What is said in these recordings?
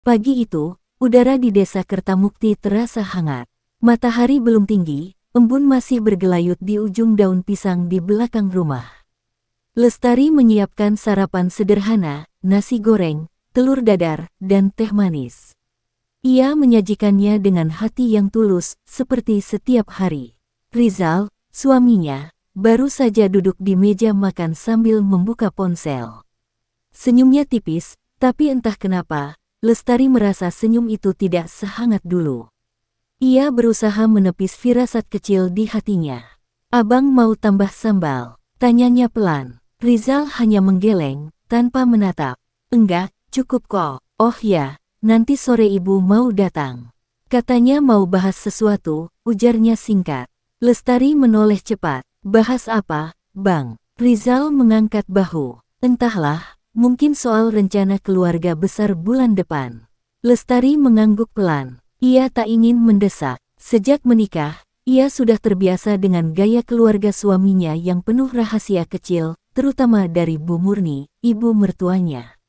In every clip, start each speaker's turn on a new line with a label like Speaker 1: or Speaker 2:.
Speaker 1: Pagi itu, udara di desa Kertamukti terasa hangat. Matahari belum tinggi, embun masih bergelayut di ujung daun pisang di belakang rumah. Lestari menyiapkan sarapan sederhana, nasi goreng, telur dadar, dan teh manis. Ia menyajikannya dengan hati yang tulus, seperti setiap hari. Rizal, suaminya, baru saja duduk di meja makan sambil membuka ponsel. Senyumnya tipis, tapi entah kenapa, Lestari merasa senyum itu tidak sehangat dulu. Ia berusaha menepis firasat kecil di hatinya. "Abang mau tambah sambal?" tanyanya pelan. Rizal hanya menggeleng, tanpa menatap. "Enggak, cukup kok." "Oh ya, nanti sore ibu mau datang." Katanya mau bahas sesuatu, ujarnya singkat. Lestari menoleh cepat. "Bahas apa, Bang?" Rizal mengangkat bahu. "Entahlah, mungkin soal rencana keluarga besar bulan depan." Lestari mengangguk pelan. Ia tak ingin mendesak. Sejak menikah, ia sudah terbiasa dengan gaya keluarga suaminya yang penuh rahasia kecil, terutama dari Bu Murni, ibu mertuanya.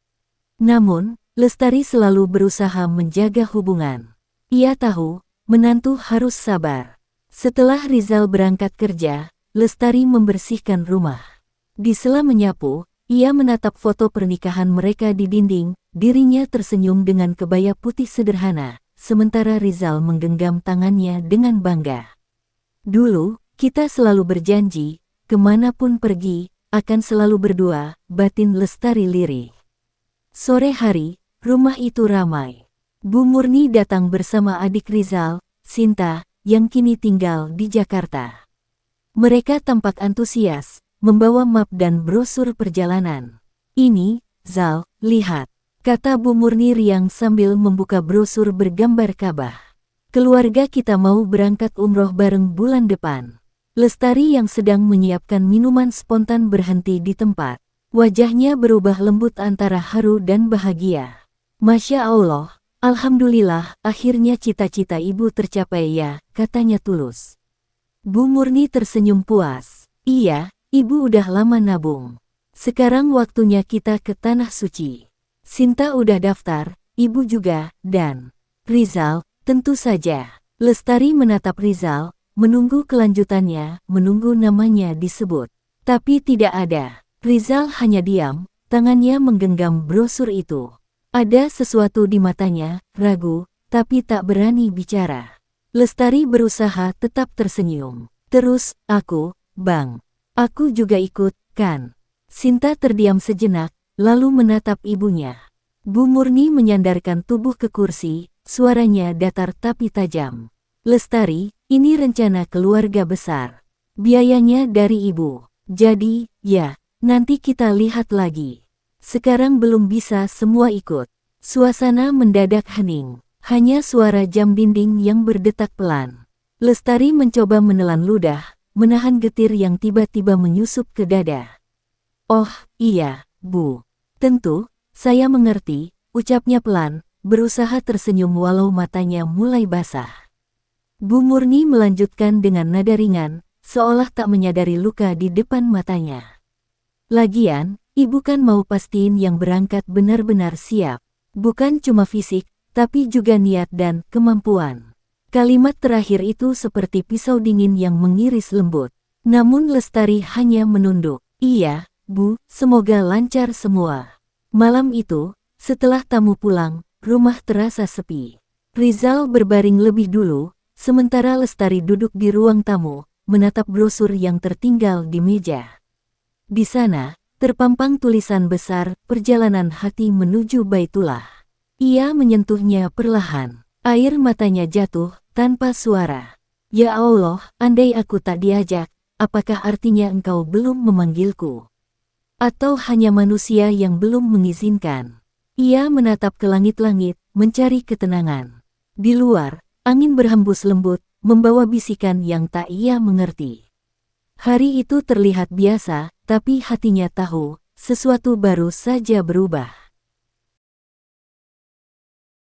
Speaker 1: Namun, Lestari selalu berusaha menjaga hubungan. Ia tahu, menantu harus sabar. Setelah Rizal berangkat kerja, Lestari membersihkan rumah. Di sela menyapu, ia menatap foto pernikahan mereka di dinding, dirinya tersenyum dengan kebaya putih sederhana. Sementara Rizal menggenggam tangannya dengan bangga. "Dulu, kita selalu berjanji, kemanapun pergi, akan selalu berdua," batin Lestari lirih. Sore hari, rumah itu ramai. Bu Murni datang bersama adik Rizal, Sinta, yang kini tinggal di Jakarta. Mereka tampak antusias, membawa map dan brosur perjalanan. "Ini, Zal, lihat," kata Bu Murni riang sambil membuka brosur bergambar Ka'bah. "Keluarga kita mau berangkat umroh bareng bulan depan." Lestari yang sedang menyiapkan minuman spontan berhenti di tempat. Wajahnya berubah lembut antara haru dan bahagia. "Masya Allah, alhamdulillah, akhirnya cita-cita ibu tercapai ya," katanya tulus. Bu Murni tersenyum puas. "Iya, ibu udah lama nabung. Sekarang waktunya kita ke Tanah Suci. Sinta udah daftar, ibu juga, dan Rizal, tentu saja." Lestari menatap Rizal, menunggu kelanjutannya, menunggu namanya disebut. Tapi tidak ada. Rizal hanya diam, tangannya menggenggam brosur itu. Ada sesuatu di matanya, ragu, tapi tak berani bicara. Lestari berusaha tetap tersenyum. "Terus, Bang. Aku juga ikut, kan?" Sinta terdiam sejenak, lalu menatap ibunya. Bu Murni menyandarkan tubuh ke kursi, suaranya datar tapi tajam. "Lestari, ini rencana keluarga besar. Biayanya dari ibu. Jadi, ya, nanti kita lihat lagi. Sekarang belum bisa semua ikut." Suasana mendadak hening, hanya suara jam dinding yang berdetak pelan. Lestari mencoba menelan ludah, menahan getir yang tiba-tiba menyusup ke dada. "Oh, iya, Bu. Tentu, saya mengerti," ucapnya pelan, berusaha tersenyum walau matanya mulai basah. Bu Murni melanjutkan dengan nada ringan, seolah tak menyadari luka di depan matanya. "Lagian, ibu kan mau pastiin yang berangkat benar-benar siap. Bukan cuma fisik, tapi juga niat dan kemampuan." Kalimat terakhir itu seperti pisau dingin yang mengiris lembut. Namun Lestari hanya menunduk. "Iya, Bu, semoga lancar semua." Malam itu, setelah tamu pulang, rumah terasa sepi. Rizal berbaring lebih dulu, sementara Lestari duduk di ruang tamu, menatap brosur yang tertinggal di meja. Di sana, terpampang tulisan besar, "Perjalanan hati menuju Baitullah." Ia menyentuhnya perlahan. Air matanya jatuh, tanpa suara. "Ya Allah, andai aku tak diajak, apakah artinya engkau belum memanggilku? Atau hanya manusia yang belum mengizinkan?" Ia menatap ke langit-langit, mencari ketenangan. Di luar, angin berhembus lembut, membawa bisikan yang tak ia mengerti. Hari itu terlihat biasa, tapi hatinya tahu, sesuatu baru saja berubah.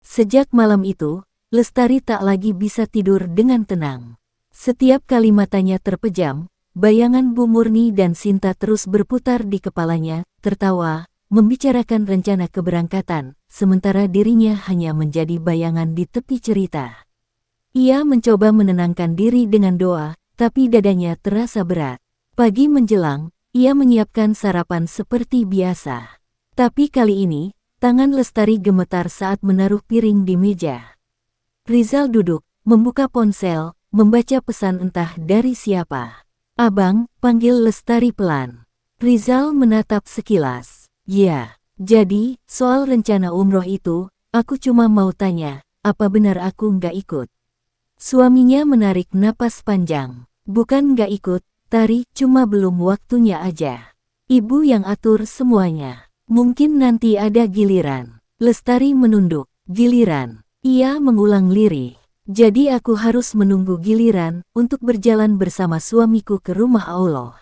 Speaker 1: Sejak malam itu, Lestari tak lagi bisa tidur dengan tenang. Setiap kali matanya terpejam, bayangan Bu Murni dan Sinta terus berputar di kepalanya, tertawa, membicarakan rencana keberangkatan, sementara dirinya hanya menjadi bayangan di tepi cerita. Ia mencoba menenangkan diri dengan doa, tapi dadanya terasa berat. Pagi menjelang, ia menyiapkan sarapan seperti biasa. Tapi kali ini, tangan Lestari gemetar saat menaruh piring di meja. Rizal duduk, membuka ponsel, membaca pesan entah dari siapa. "Abang," panggil Lestari pelan. Rizal menatap sekilas. "Ya, jadi, soal rencana umroh itu, aku cuma mau tanya, apa benar aku nggak ikut?" Suaminya menarik napas panjang. "Bukan nggak ikut, Tari, cuma belum waktunya aja. Ibu yang atur semuanya. Mungkin nanti ada giliran." Lestari menunduk. "Giliran?" Ia mengulang lirih. "Jadi aku harus menunggu giliran untuk berjalan bersama suamiku ke rumah Allah."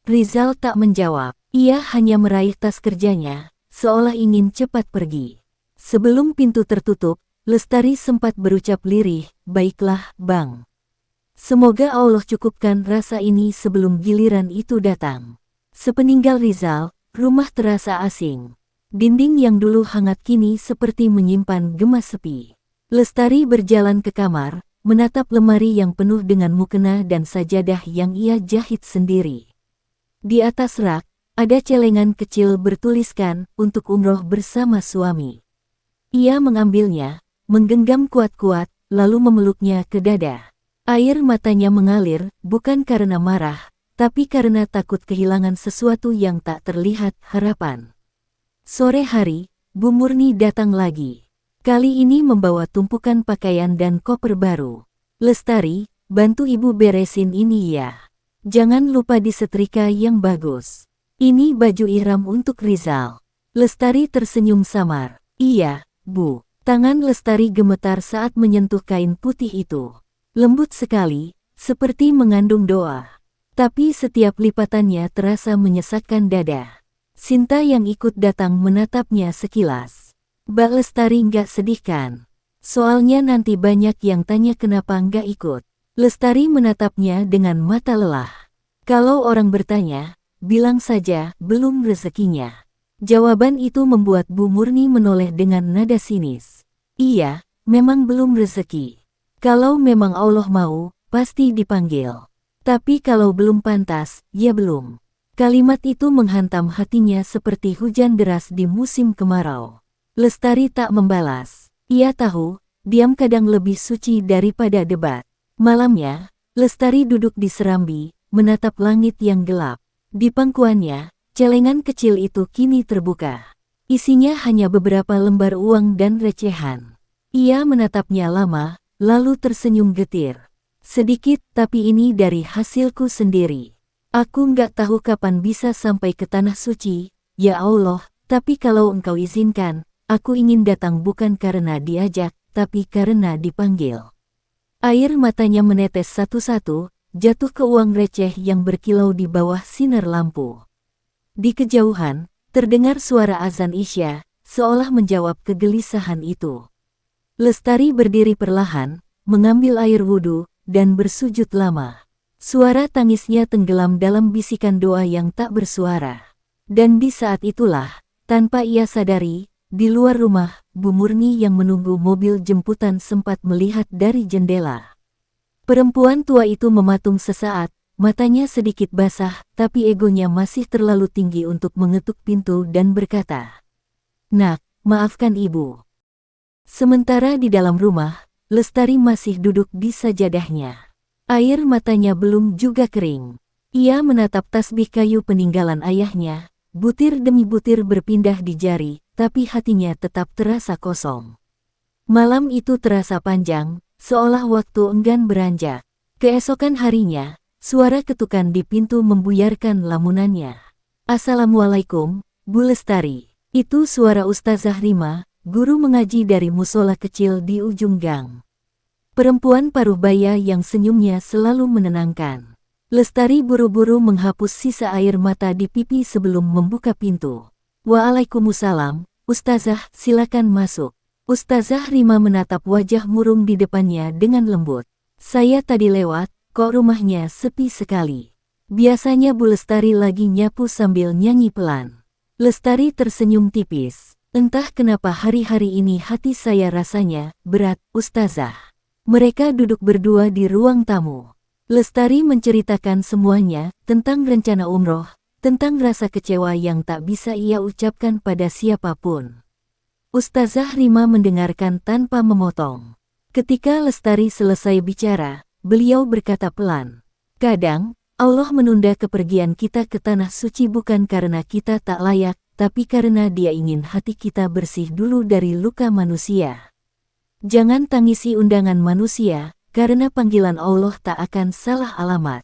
Speaker 1: Rizal tak menjawab. Ia hanya meraih tas kerjanya, seolah ingin cepat pergi. Sebelum pintu tertutup, Lestari sempat berucap lirih, "Baiklah, Bang. Semoga Allah cukupkan rasa ini sebelum giliran itu datang." Sepeninggal Rizal, rumah terasa asing. Dinding yang dulu hangat kini seperti menyimpan gema sepi. Lestari berjalan ke kamar, menatap lemari yang penuh dengan mukena dan sajadah yang ia jahit sendiri. Di atas rak, ada celengan kecil bertuliskan, "Untuk umroh bersama suami." Ia mengambilnya, menggenggam kuat-kuat, lalu memeluknya ke dada. Air matanya mengalir, bukan karena marah, tapi karena takut kehilangan sesuatu yang tak terlihat, harapan. Sore hari, Bu Murni datang lagi. Kali ini membawa tumpukan pakaian dan koper baru. "Lestari, bantu ibu beresin ini ya. Jangan lupa disetrika yang bagus. Ini baju ihram untuk Rizal." Lestari tersenyum samar. "Iya, Bu." Tangan Lestari gemetar saat menyentuh kain putih itu. Lembut sekali, seperti mengandung doa. Tapi setiap lipatannya terasa menyesakkan dada. Sinta yang ikut datang menatapnya sekilas. "Mbak Lestari nggak sedih kan? Soalnya nanti banyak yang tanya kenapa nggak ikut." Lestari menatapnya dengan mata lelah. "Kalau orang bertanya, bilang saja, belum rezekinya." Jawaban itu membuat Bu Murni menoleh dengan nada sinis. "Iya, memang belum rezeki. Kalau memang Allah mau, pasti dipanggil. Tapi kalau belum pantas, ya belum." Kalimat itu menghantam hatinya seperti hujan deras di musim kemarau. Lestari tak membalas. Ia tahu, diam kadang lebih suci daripada debat. Malamnya, Lestari duduk di serambi, menatap langit yang gelap. Di pangkuannya, celengan kecil itu kini terbuka. Isinya hanya beberapa lembar uang dan recehan. Ia menatapnya lama, lalu tersenyum getir. "Sedikit, tapi ini dari hasilku sendiri. Aku nggak tahu kapan bisa sampai ke Tanah Suci, ya Allah, tapi kalau Engkau izinkan, aku ingin datang bukan karena diajak, tapi karena dipanggil." Air matanya menetes satu-satu, jatuh ke uang receh yang berkilau di bawah sinar lampu. Di kejauhan, terdengar suara azan Isya, seolah menjawab kegelisahan itu. Lestari berdiri perlahan, mengambil air wudhu, dan bersujud lama. Suara tangisnya tenggelam dalam bisikan doa yang tak bersuara. Dan di saat itulah, tanpa ia sadari, di luar rumah, Bu Murni yang menunggu mobil jemputan sempat melihat dari jendela. Perempuan tua itu mematung sesaat, matanya sedikit basah, tapi egonya masih terlalu tinggi untuk mengetuk pintu dan berkata, "Nak, maafkan ibu." Sementara di dalam rumah, Lestari masih duduk di sajadahnya. Air matanya belum juga kering. Ia menatap tasbih kayu peninggalan ayahnya, butir demi butir berpindah di jari, tapi hatinya tetap terasa kosong. Malam itu terasa panjang, seolah waktu enggan beranjak. Keesokan harinya, suara ketukan di pintu membuyarkan lamunannya. "Assalamualaikum, Bu Lestari." Itu suara Ustazah Rima, guru mengaji dari musola kecil di ujung gang. Perempuan paruh baya yang senyumnya selalu menenangkan. Lestari buru-buru menghapus sisa air mata di pipi sebelum membuka pintu. "Waalaikumsalam, Ustazah, silakan masuk." Ustazah Rima menatap wajah murung di depannya dengan lembut. "Saya tadi lewat, kok rumahnya sepi sekali." Biasanya Bu Lestari lagi nyapu sambil nyanyi pelan. Lestari tersenyum tipis. Entah kenapa hari-hari ini hati saya rasanya berat, Ustazah. Mereka duduk berdua di ruang tamu. Lestari menceritakan semuanya tentang rencana umroh, tentang rasa kecewa yang tak bisa ia ucapkan pada siapapun. Ustazah Rima mendengarkan tanpa memotong. Ketika Lestari selesai bicara, beliau berkata pelan, "Kadang, Allah menunda kepergian kita ke tanah suci bukan karena kita tak layak, tapi karena Dia ingin hati kita bersih dulu dari luka manusia. Jangan tangisi undangan manusia, karena panggilan Allah tak akan salah alamat."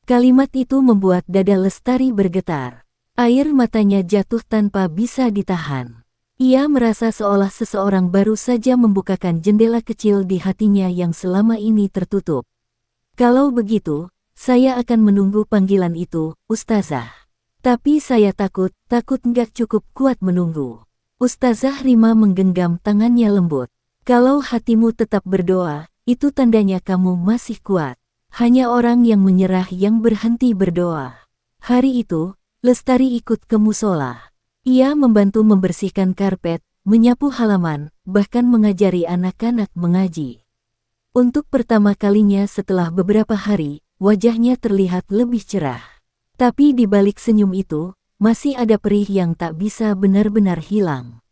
Speaker 1: Kalimat itu membuat dada Lestari bergetar. Air matanya jatuh tanpa bisa ditahan. Ia merasa seolah seseorang baru saja membukakan jendela kecil di hatinya yang selama ini tertutup. "Kalau begitu, saya akan menunggu panggilan itu, Ustazah. Tapi saya takut nggak cukup kuat menunggu." Ustazah Rima menggenggam tangannya lembut. "Kalau hatimu tetap berdoa, itu tandanya kamu masih kuat. Hanya orang yang menyerah yang berhenti berdoa." Hari itu, Lestari ikut ke musola. Ia membantu membersihkan karpet, menyapu halaman, bahkan mengajari anak-anak mengaji. Untuk pertama kalinya setelah beberapa hari, wajahnya terlihat lebih cerah. Tapi di balik senyum itu, masih ada perih yang tak bisa benar-benar hilang.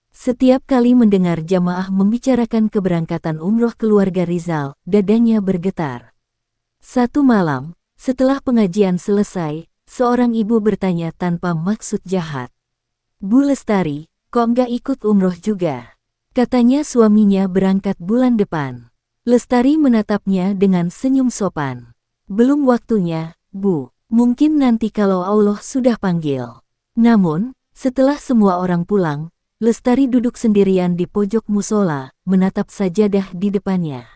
Speaker 1: Setiap kali mendengar jamaah membicarakan keberangkatan umroh keluarga Rizal, dadanya bergetar. Satu malam, setelah pengajian selesai, seorang ibu bertanya tanpa maksud jahat, "Bu Lestari, kok nggak ikut umroh juga?" Katanya suaminya berangkat bulan depan. Lestari menatapnya dengan senyum sopan. "Belum waktunya, Bu. Mungkin nanti kalau Allah sudah panggil." Namun, setelah semua orang pulang, Lestari duduk sendirian di pojok musola, menatap sajadah di depannya.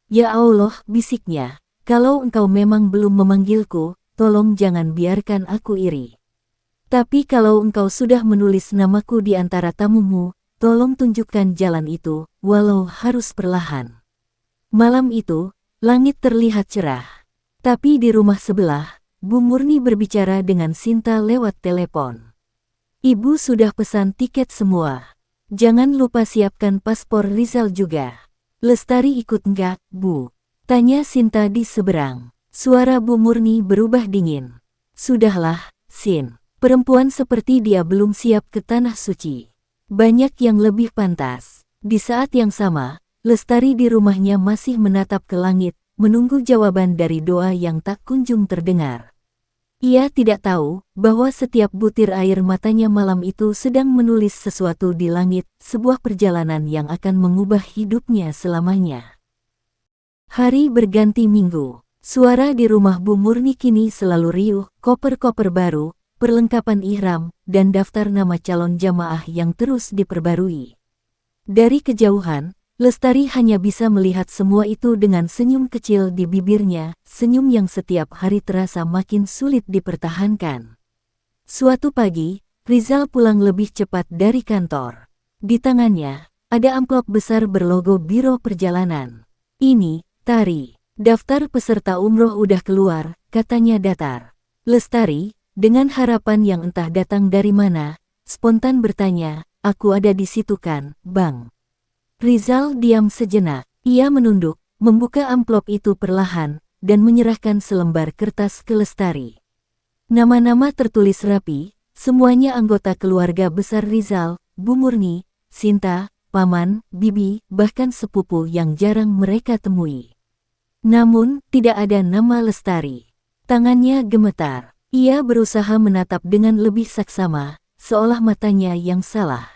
Speaker 1: "Ya Allah," bisiknya, "kalau Engkau memang belum memanggilku, tolong jangan biarkan aku iri. Tapi kalau Engkau sudah menulis namaku di antara tamumu, tolong tunjukkan jalan itu, walau harus perlahan." Malam itu, langit terlihat cerah. Tapi di rumah sebelah, Bu Murni berbicara dengan Sinta lewat telepon. "Ibu sudah pesan tiket semua. Jangan lupa siapkan paspor Rizal juga." "Lestari ikut enggak, Bu?" tanya Sinta di seberang. Suara Bu Murni berubah dingin. "Sudahlah, Sin. Perempuan seperti dia belum siap ke tanah suci. Banyak yang lebih pantas." Di saat yang sama, Lestari di rumahnya masih menatap ke langit, menunggu jawaban dari doa yang tak kunjung terdengar. Ia tidak tahu bahwa setiap butir air matanya malam itu sedang menulis sesuatu di langit, sebuah perjalanan yang akan mengubah hidupnya selamanya. Hari berganti minggu. Suara di rumah Bu Murni kini selalu riuh, koper-koper baru, perlengkapan ihram, dan daftar nama calon jamaah yang terus diperbarui. Dari kejauhan, Lestari hanya bisa melihat semua itu dengan senyum kecil di bibirnya, senyum yang setiap hari terasa makin sulit dipertahankan. Suatu pagi, Rizal pulang lebih cepat dari kantor. Di tangannya, ada amplop besar berlogo Biro Perjalanan. "Ini, Tari, daftar peserta umroh udah keluar," katanya datar. Lestari, dengan harapan yang entah datang dari mana, spontan bertanya, "Aku ada di situ kan, Bang?" Rizal diam sejenak. Ia menunduk, membuka amplop itu perlahan, dan menyerahkan selembar kertas ke Lestari. Nama-nama tertulis rapi, semuanya anggota keluarga besar Rizal, Bu Murni, Sinta, paman, bibi, bahkan sepupu yang jarang mereka temui. Namun, tidak ada nama Lestari. Tangannya gemetar. Ia berusaha menatap dengan lebih saksama, seolah matanya yang salah.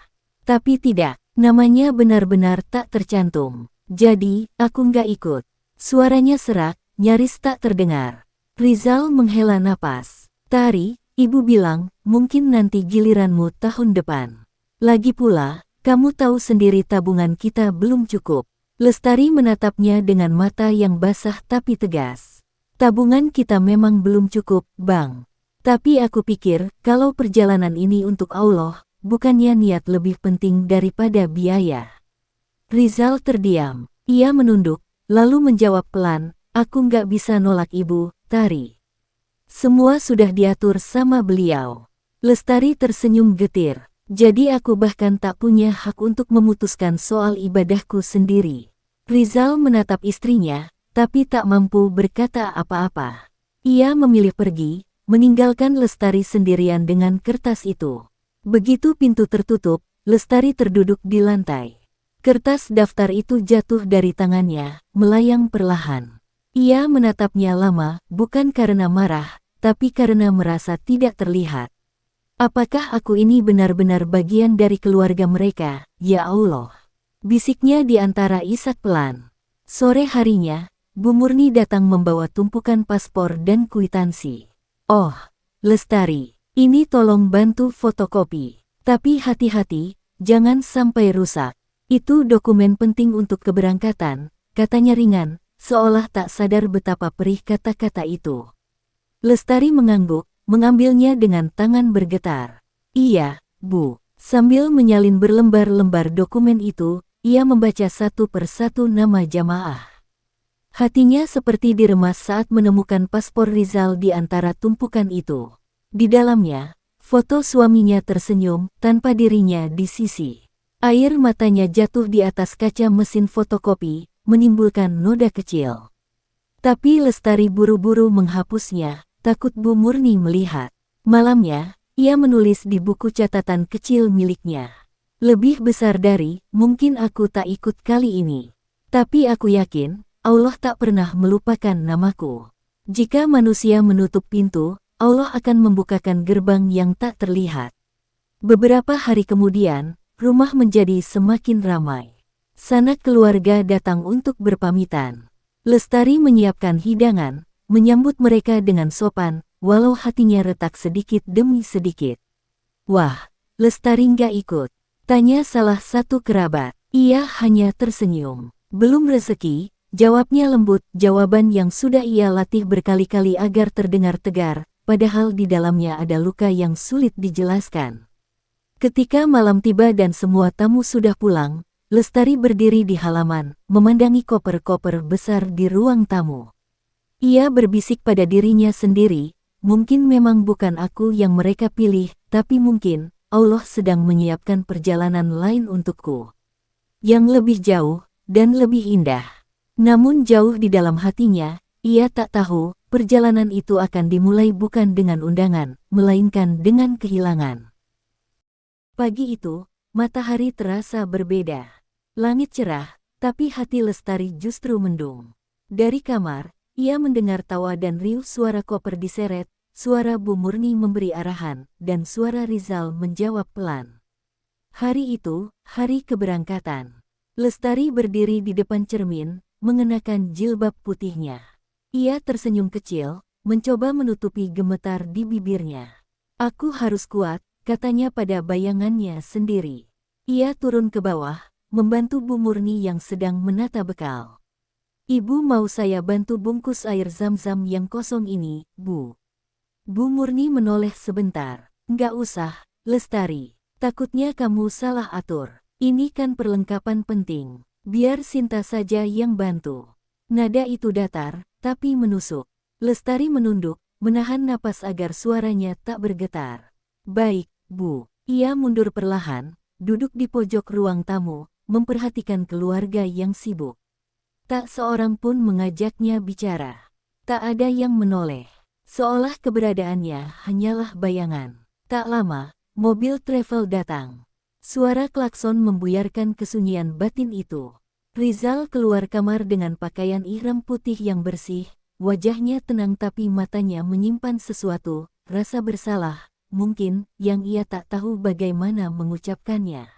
Speaker 1: Tapi tidak. Namanya benar-benar tak tercantum. "Jadi, aku nggak ikut." Suaranya serak, nyaris tak terdengar. Rizal menghela napas. "Tari, Ibu bilang, mungkin nanti giliranmu tahun depan. Lagi pula, kamu tahu sendiri tabungan kita belum cukup." Lestari menatapnya dengan mata yang basah tapi tegas. "Tabungan kita memang belum cukup, Bang. Tapi aku pikir, kalau perjalanan ini untuk Allah, bukannya niat lebih penting daripada biaya." Rizal terdiam. Ia menunduk, lalu menjawab pelan, "Aku nggak bisa nolak Ibu, Tari. Semua sudah diatur sama beliau." Lestari tersenyum getir. Jadi aku bahkan tak punya hak untuk memutuskan soal ibadahku sendiri. Rizal menatap istrinya, tapi tak mampu berkata apa-apa. Ia memilih pergi, meninggalkan Lestari sendirian dengan kertas itu. Begitu pintu tertutup, Lestari terduduk di lantai. Kertas daftar itu jatuh dari tangannya, melayang perlahan. Ia menatapnya lama, bukan karena marah, tapi karena merasa tidak terlihat. Apakah aku ini benar-benar bagian dari keluarga mereka, ya Allah? Bisiknya di antara isak pelan. Sore harinya, Bu Murni datang membawa tumpukan paspor dan kwitansi. Oh, Lestari, ini tolong bantu fotokopi. Tapi hati-hati, jangan sampai rusak. Itu dokumen penting untuk keberangkatan, katanya ringan, seolah tak sadar betapa perih kata-kata itu. Lestari mengangguk, mengambilnya dengan tangan bergetar. Iya, Bu. Sambil menyalin berlembar-lembar dokumen itu, ia membaca satu persatu nama jamaah. Hatinya seperti diremas saat menemukan paspor Rizal di antara tumpukan itu. Di dalamnya, foto suaminya tersenyum tanpa dirinya di sisi. Air matanya jatuh di atas kaca mesin fotokopi, menimbulkan noda kecil. Tapi Lestari buru-buru menghapusnya, takut Bu Murni melihat. Malamnya, ia menulis di buku catatan kecil miliknya. Lebih besar dari, mungkin aku tak ikut kali ini. Tapi aku yakin, Allah tak pernah melupakan namaku. Jika manusia menutup pintu, Allah akan membukakan gerbang yang tak terlihat. Beberapa hari kemudian, rumah menjadi semakin ramai. Sanak keluarga datang untuk berpamitan. Lestari menyiapkan hidangan, menyambut mereka dengan sopan, walau hatinya retak sedikit demi sedikit. Wah, Lestari nggak ikut? Tanya salah satu kerabat. Ia hanya tersenyum. Belum rezeki, jawabnya lembut, jawaban yang sudah ia latih berkali-kali agar terdengar tegar, padahal di dalamnya ada luka yang sulit dijelaskan. Ketika malam tiba dan semua tamu sudah pulang, Lestari berdiri di halaman, memandangi koper-koper besar di ruang tamu. Ia berbisik pada dirinya sendiri, mungkin memang bukan aku yang mereka pilih, tapi mungkin Allah sedang menyiapkan perjalanan lain untukku. Yang lebih jauh, dan lebih indah. Namun jauh di dalam hatinya, ia tak tahu, perjalanan itu akan dimulai bukan dengan undangan, melainkan dengan kehilangan. Pagi itu, matahari terasa berbeda. Langit cerah, tapi hati Lestari justru mendung. Dari kamar, ia mendengar tawa dan riuh suara koper diseret, suara Bu Murni memberi arahan, dan suara Rizal menjawab pelan. Hari itu, hari keberangkatan. Lestari berdiri di depan cermin, mengenakan jilbab putihnya. Ia tersenyum kecil, mencoba menutupi gemetar di bibirnya. Aku harus kuat, katanya pada bayangannya sendiri. Ia turun ke bawah, membantu Bu Murni yang sedang menata bekal. Ibu mau saya bantu bungkus air zam-zam yang kosong ini, Bu. Bu Murni menoleh sebentar. Nggak usah, Lestari. Takutnya kamu salah atur. Ini kan perlengkapan penting. Biar Sinta saja yang bantu. Nada itu datar, tapi menusuk. Lestari menunduk, menahan napas agar suaranya tak bergetar. Baik, Bu. Ia mundur perlahan, duduk di pojok ruang tamu, memperhatikan keluarga yang sibuk. Tak seorang pun mengajaknya bicara. Tak ada yang menoleh. Seolah keberadaannya hanyalah bayangan. Tak lama, mobil travel datang. Suara klakson membuyarkan kesunyian batin itu. Rizal keluar kamar dengan pakaian ihram putih yang bersih, wajahnya tenang tapi matanya menyimpan sesuatu, rasa bersalah, mungkin, yang ia tak tahu bagaimana mengucapkannya.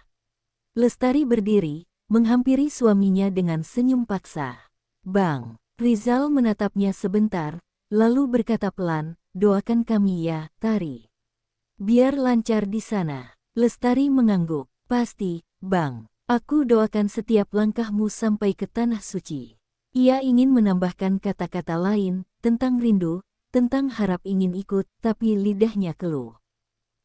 Speaker 1: Lestari berdiri, menghampiri suaminya dengan senyum paksa. Bang, Rizal menatapnya sebentar, lalu berkata pelan, doakan kami ya, Tari. Biar lancar di sana. Lestari mengangguk. Pasti, Bang. Aku doakan setiap langkahmu sampai ke tanah suci. Ia ingin menambahkan kata-kata lain, tentang rindu, tentang harap ingin ikut, tapi lidahnya keluh.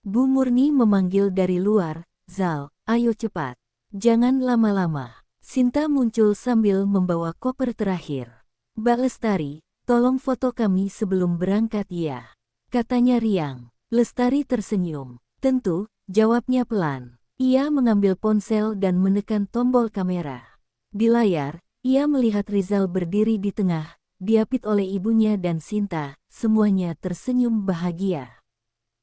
Speaker 1: Bu Murni memanggil dari luar, Zal, ayo cepat. Jangan lama-lama. Sinta muncul sambil membawa koper terakhir. Mbak Lestari, tolong foto kami sebelum berangkat ya. Katanya riang. Lestari tersenyum. Tentu, jawabnya pelan. Ia mengambil ponsel dan menekan tombol kamera. Di layar, ia melihat Rizal berdiri di tengah, diapit oleh ibunya dan Sinta, semuanya tersenyum bahagia.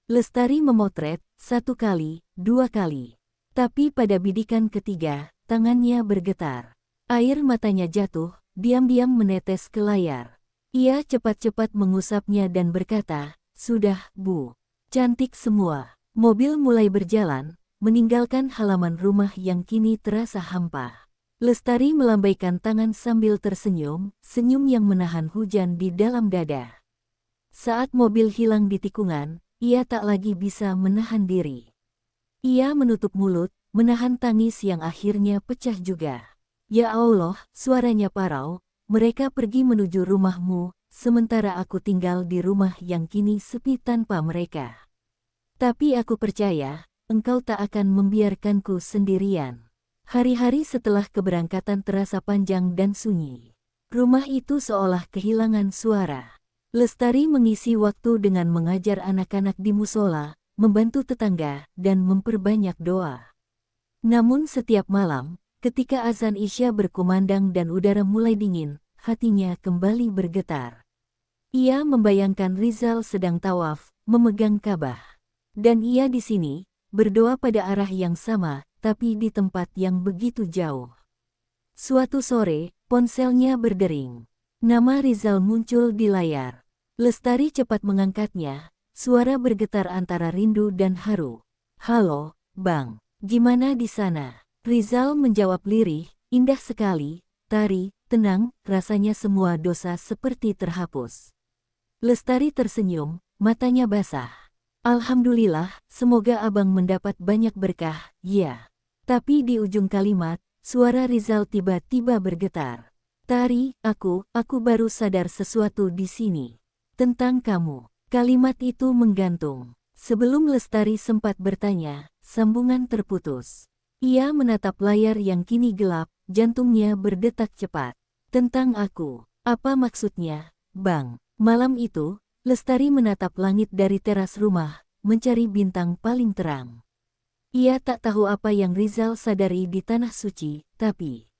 Speaker 1: Lestari memotret, 1 kali, 2 kali. Tapi pada bidikan ketiga, tangannya bergetar. Air matanya jatuh, diam-diam menetes ke layar. Ia cepat-cepat mengusapnya dan berkata, "Sudah, Bu. Cantik semua." Mobil mulai berjalan, meninggalkan halaman rumah yang kini terasa hampa. Lestari melambaikan tangan sambil tersenyum, senyum yang menahan hujan di dalam dada. Saat mobil hilang di tikungan, ia tak lagi bisa menahan diri. Ia menutup mulut, menahan tangis yang akhirnya pecah juga. "Ya Allah," suaranya parau, "mereka pergi menuju rumahmu, sementara aku tinggal di rumah yang kini sepi tanpa mereka. Tapi aku percaya, Engkau tak akan membiarkanku sendirian." Hari-hari setelah keberangkatan terasa panjang dan sunyi. Rumah itu seolah kehilangan suara. Lestari mengisi waktu dengan mengajar anak-anak di musola, membantu tetangga, dan memperbanyak doa. Namun setiap malam, ketika azan Isya berkumandang dan udara mulai dingin, hatinya kembali bergetar. Ia membayangkan Rizal sedang tawaf, memegang Ka'bah. Dan ia di sini, berdoa pada arah yang sama, tapi di tempat yang begitu jauh. Suatu sore, ponselnya berdering. Nama Rizal muncul di layar. Lestari cepat mengangkatnya, suara bergetar antara rindu dan haru. "Halo, Bang. Gimana di sana?" Rizal menjawab lirih, "Indah sekali, Tari, tenang, rasanya semua dosa seperti terhapus." Lestari tersenyum, matanya basah. "Alhamdulillah, semoga abang mendapat banyak berkah." "Ya." Tapi di ujung kalimat, suara Rizal tiba-tiba bergetar. "Tari, aku baru sadar sesuatu di sini. Tentang kamu." Kalimat itu menggantung. Sebelum Lestari sempat bertanya, sambungan terputus. Ia menatap layar yang kini gelap, jantungnya berdetak cepat. "Tentang aku, apa maksudnya, Bang?" Malam itu, Lestari menatap langit dari teras rumah, mencari bintang paling terang. Ia tak tahu apa yang Rizal sadari di tanah suci, tapi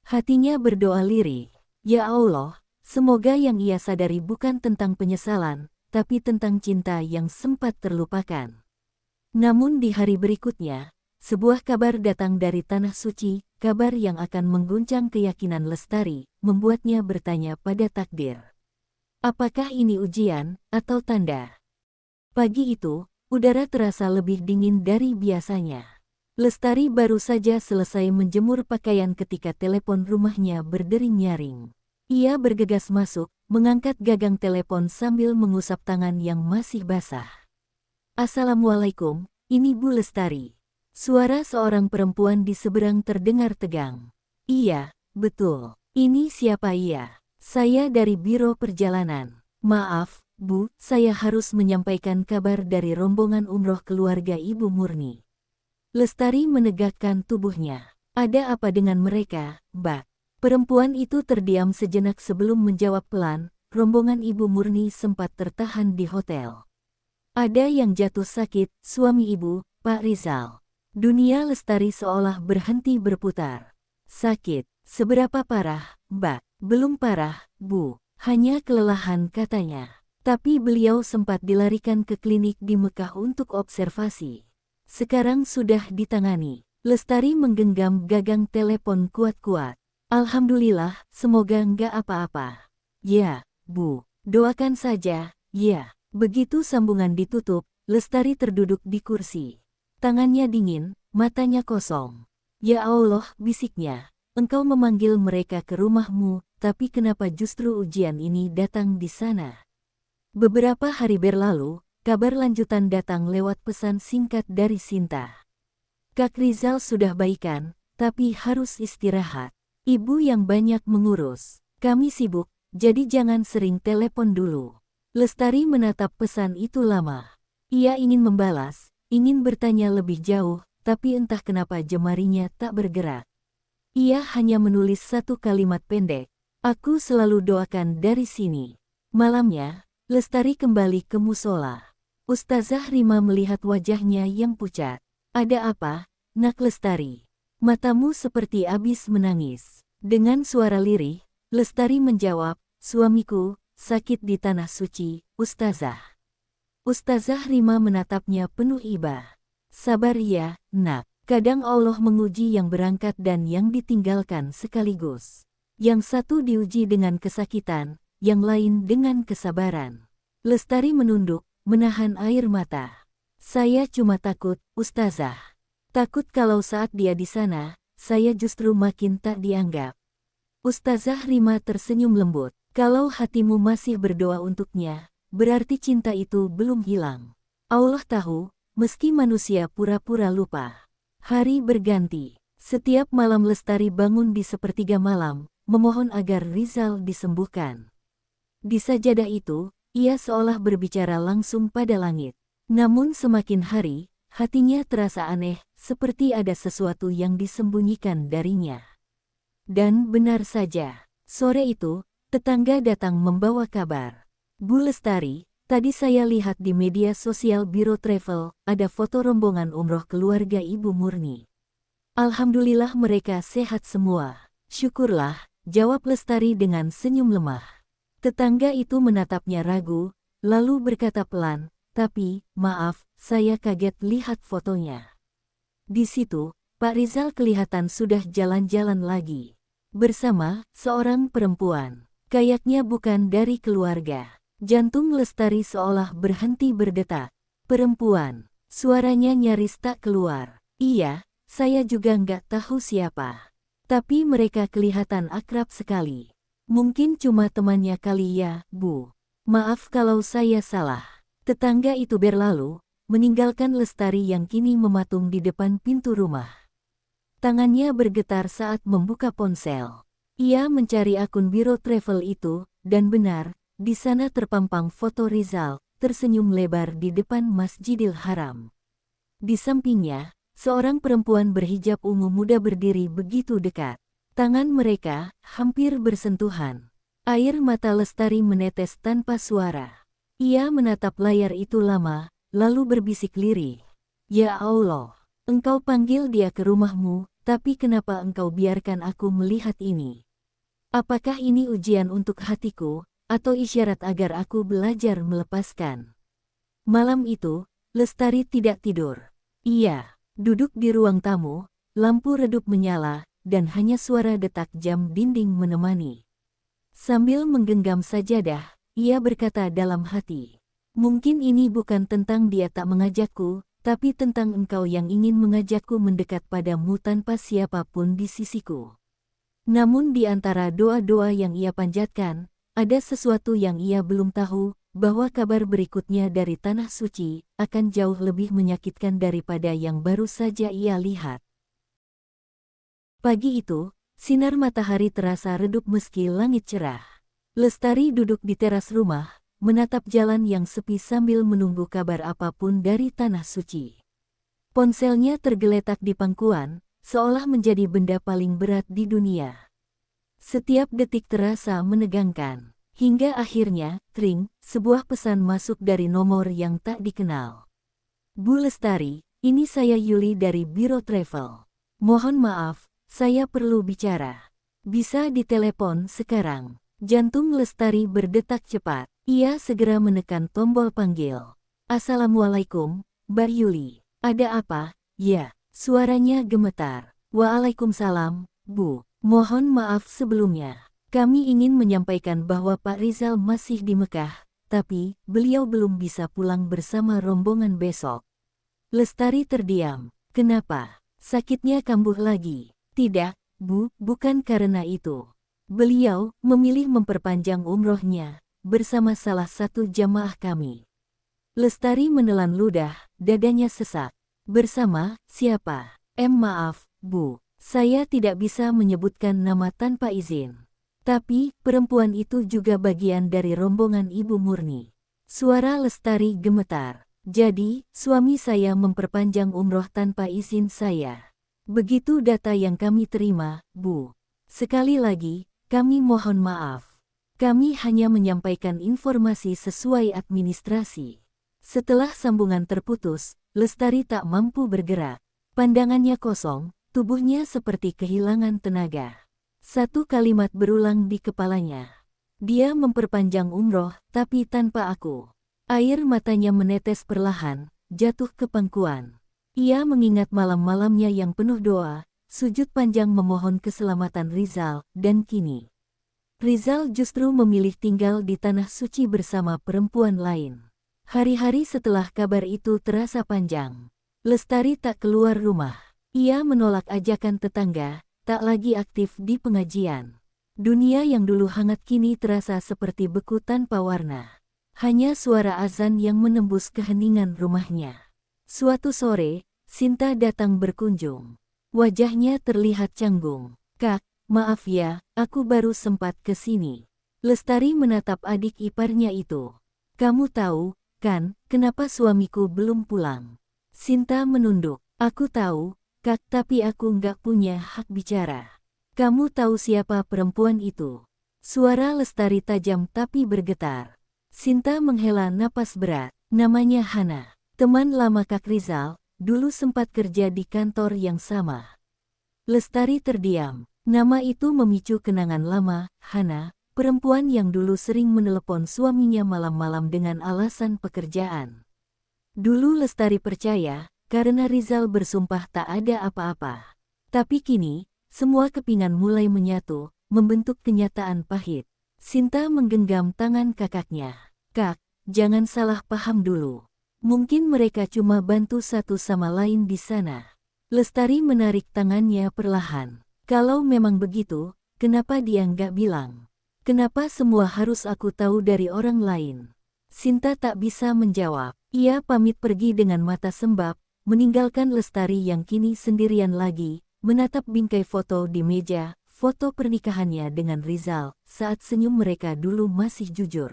Speaker 1: hatinya berdoa lirih. Ya Allah, semoga yang ia sadari bukan tentang penyesalan, tapi tentang cinta yang sempat terlupakan. Namun di hari berikutnya, sebuah kabar datang dari tanah suci, kabar yang akan mengguncang keyakinan Lestari, membuatnya bertanya pada takdir. Apakah ini ujian, atau tanda? Pagi itu, udara terasa lebih dingin dari biasanya. Lestari baru saja selesai menjemur pakaian ketika telepon rumahnya berdering nyaring. Ia bergegas masuk, mengangkat gagang telepon sambil mengusap tangan yang masih basah. "Assalamualaikum, ini Bu Lestari." Suara seorang perempuan di seberang terdengar tegang. "Iya, betul. Ini siapa ia?" "Saya dari Biro Perjalanan. Maaf, Bu, saya harus menyampaikan kabar dari rombongan umroh keluarga Ibu Murni." Lestari menegakkan tubuhnya. "Ada apa dengan mereka, Mbak?" Perempuan itu terdiam sejenak sebelum menjawab pelan, "Rombongan Ibu Murni sempat tertahan di hotel. Ada yang jatuh sakit, suami Ibu, Pak Rizal." Dunia Lestari seolah berhenti berputar. "Sakit? Seberapa parah, Mbak?" "Belum parah, Bu. Hanya kelelahan," katanya. Tapi beliau sempat dilarikan ke klinik di Mekah untuk observasi. Sekarang sudah ditangani. Lestari menggenggam gagang telepon kuat-kuat. "Alhamdulillah, semoga enggak apa-apa." "Ya, Bu. Doakan saja." "Ya." Begitu sambungan ditutup, Lestari terduduk di kursi. Tangannya dingin, matanya kosong. "Ya Allah," bisiknya, "Engkau memanggil mereka ke rumahmu, tapi kenapa justru ujian ini datang di sana?" Beberapa hari berlalu, kabar lanjutan datang lewat pesan singkat dari Sinta. "Kak Rizal sudah baikan, tapi harus istirahat. Ibu yang banyak mengurus. Kami sibuk, jadi jangan sering telepon dulu." Lestari menatap pesan itu lama. Ia ingin membalas, ingin bertanya lebih jauh, tapi entah kenapa jemarinya tak bergerak. Ia hanya menulis satu kalimat pendek, "Aku selalu doakan dari sini." Malamnya, Lestari kembali ke musola. Ustazah Rima melihat wajahnya yang pucat. Ada apa, Nak Lestari? Matamu seperti abis menangis. Dengan suara lirih, Lestari menjawab, suamiku sakit di tanah suci, Ustazah. Ustazah Rima menatapnya penuh iba. Sabar ya, Nak. Kadang Allah menguji yang berangkat dan yang ditinggalkan sekaligus. Yang satu diuji dengan kesakitan, yang lain dengan kesabaran. Lestari menunduk, menahan air mata. Saya cuma takut, Ustazah. Takut kalau saat dia di sana, saya justru makin tak dianggap. Ustazah Rima tersenyum lembut. Kalau hatimu masih berdoa untuknya, berarti cinta itu belum hilang. Allah tahu, meski manusia pura-pura lupa. Hari berganti. Setiap malam Lestari bangun di sepertiga malam, memohon agar Rizal disembuhkan. Di sajadah itu, ia seolah berbicara langsung pada langit. Namun semakin hari, hatinya terasa aneh, seperti ada sesuatu yang disembunyikan darinya. Dan benar saja, sore itu, tetangga datang membawa kabar. Bu Lestari, tadi saya lihat di media sosial Biro Travel, ada foto rombongan umroh keluarga Ibu Murni. Alhamdulillah mereka sehat semua. Syukurlah, jawab Lestari dengan senyum lemah. Tetangga itu menatapnya ragu, lalu berkata pelan, tapi, maaf, saya kaget lihat fotonya. Di situ, Pak Rizal kelihatan sudah jalan-jalan lagi. Bersama seorang perempuan. Kayaknya bukan dari keluarga. Jantung Lestari seolah berhenti berdetak. Perempuan. Suaranya nyaris tak keluar. Iya, saya juga nggak tahu siapa. Tapi mereka kelihatan akrab sekali. Mungkin cuma temannya kali ya, Bu. Maaf kalau saya salah. Tetangga itu berlalu, meninggalkan Lestari yang kini mematung di depan pintu rumah. Tangannya bergetar saat membuka ponsel. Ia mencari akun Biro Travel itu, dan benar, di sana terpampang foto Rizal, tersenyum lebar di depan Masjidil Haram. Di sampingnya, seorang perempuan berhijab ungu muda berdiri begitu dekat. Tangan mereka hampir bersentuhan. Air mata Lestari menetes tanpa suara. Ia menatap layar itu lama, lalu berbisik lirih. Ya Allah, engkau panggil dia ke rumahmu, tapi kenapa engkau biarkan aku melihat ini? Apakah ini ujian untuk hatiku, atau isyarat agar aku belajar melepaskan? Malam itu, Lestari tidak tidur. Ia duduk di ruang tamu, lampu redup menyala, dan hanya suara detak jam dinding menemani. Sambil menggenggam sajadah, ia berkata dalam hati, mungkin ini bukan tentang dia tak mengajakku, tapi tentang engkau yang ingin mengajakku mendekat padamu tanpa siapapun di sisiku. Namun di antara doa-doa yang ia panjatkan, ada sesuatu yang ia belum tahu, bahwa kabar berikutnya dari Tanah Suci akan jauh lebih menyakitkan daripada yang baru saja ia lihat. Pagi itu, sinar matahari terasa redup meski langit cerah. Lestari duduk di teras rumah, menatap jalan yang sepi sambil menunggu kabar apapun dari Tanah Suci. Ponselnya tergeletak di pangkuan, seolah menjadi benda paling berat di dunia. Setiap detik terasa menegangkan, hingga akhirnya, tring, sebuah pesan masuk dari nomor yang tak dikenal. Bu Lestari, ini saya Yuli dari Biro Travel. Mohon maaf, saya perlu bicara. Bisa ditelepon sekarang. Jantung Lestari berdetak cepat. Ia segera menekan tombol panggil. Assalamualaikum, Mbak Yuli. Ada apa? Ya, suaranya gemetar. Waalaikumsalam, Bu. Mohon maaf sebelumnya. Kami ingin menyampaikan bahwa Pak Rizal masih di Mekah, tapi beliau belum bisa pulang bersama rombongan besok. Lestari terdiam. Kenapa? Sakitnya kambuh lagi? Tidak, Bu, bukan karena itu. Beliau memilih memperpanjang umrohnya bersama salah satu jamaah kami. Lestari menelan ludah, dadanya sesak. Bersama siapa? Maaf, Bu, saya tidak bisa menyebutkan nama tanpa izin. Tapi, perempuan itu juga bagian dari rombongan Ibu Murni. Suara Lestari gemetar. Jadi, suami saya memperpanjang umroh tanpa izin saya. Begitu data yang kami terima, Bu. Sekali lagi, kami mohon maaf. Kami hanya menyampaikan informasi sesuai administrasi. Setelah sambungan terputus, Lestari tak mampu bergerak. Pandangannya kosong, tubuhnya seperti kehilangan tenaga. Satu kalimat berulang di kepalanya. Dia memperpanjang umroh, tapi tanpa aku. Air matanya menetes perlahan, jatuh ke pangkuan. Ia mengingat malam-malamnya yang penuh doa, sujud panjang memohon keselamatan Rizal, dan kini Rizal justru memilih tinggal di tanah suci bersama perempuan lain. Hari-hari setelah kabar itu terasa panjang. Lestari tak keluar rumah. Ia menolak ajakan tetangga, tak lagi aktif di pengajian. Dunia yang dulu hangat kini terasa seperti beku tanpa warna. Hanya suara azan yang menembus keheningan rumahnya. Suatu sore, Sinta datang berkunjung. Wajahnya terlihat canggung. "Kak, maaf ya, aku baru sempat ke sini." Lestari menatap adik iparnya itu. "Kamu tahu, kan, kenapa suamiku belum pulang?" Sinta menunduk. "Aku tahu, Kak, tapi aku nggak punya hak bicara." "Kamu tahu siapa perempuan itu?" Suara Lestari tajam tapi bergetar. Sinta menghela napas berat. "Namanya Hana. Teman lama Kak Rizal, dulu sempat kerja di kantor yang sama." Lestari terdiam. Nama itu memicu kenangan lama. Hana, perempuan yang dulu sering menelepon suaminya malam-malam dengan alasan pekerjaan. Dulu Lestari percaya, karena Rizal bersumpah tak ada apa-apa. Tapi kini, semua kepingan mulai menyatu, membentuk kenyataan pahit. Sinta menggenggam tangan kakaknya. "Kak, jangan salah paham dulu. Mungkin mereka cuma bantu satu sama lain di sana." Lestari menarik tangannya perlahan. "Kalau memang begitu, kenapa dia nggak bilang? Kenapa semua harus aku tahu dari orang lain?" Sinta tak bisa menjawab. Ia pamit pergi dengan mata sembab, meninggalkan Lestari yang kini sendirian lagi, menatap bingkai foto di meja, foto pernikahannya dengan Rizal, saat senyum mereka dulu masih jujur.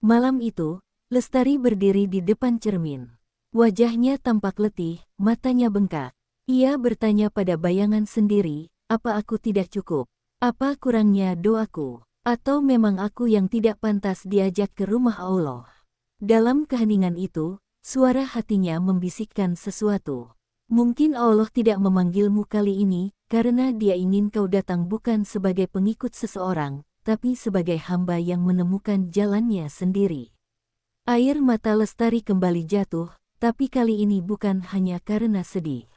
Speaker 1: Malam itu, Lestari berdiri di depan cermin. Wajahnya tampak letih, matanya bengkak. Ia bertanya pada bayangan sendiri, "Apa aku tidak cukup? Apa kurangnya doaku? Atau memang aku yang tidak pantas diajak ke rumah Allah?" Dalam keheningan itu, suara hatinya membisikkan sesuatu. "Mungkin Allah tidak memanggilmu kali ini, karena Dia ingin kau datang bukan sebagai pengikut seseorang, tapi sebagai hamba yang menemukan jalannya sendiri." Air mata Lestari kembali jatuh, tapi kali ini bukan hanya karena sedih.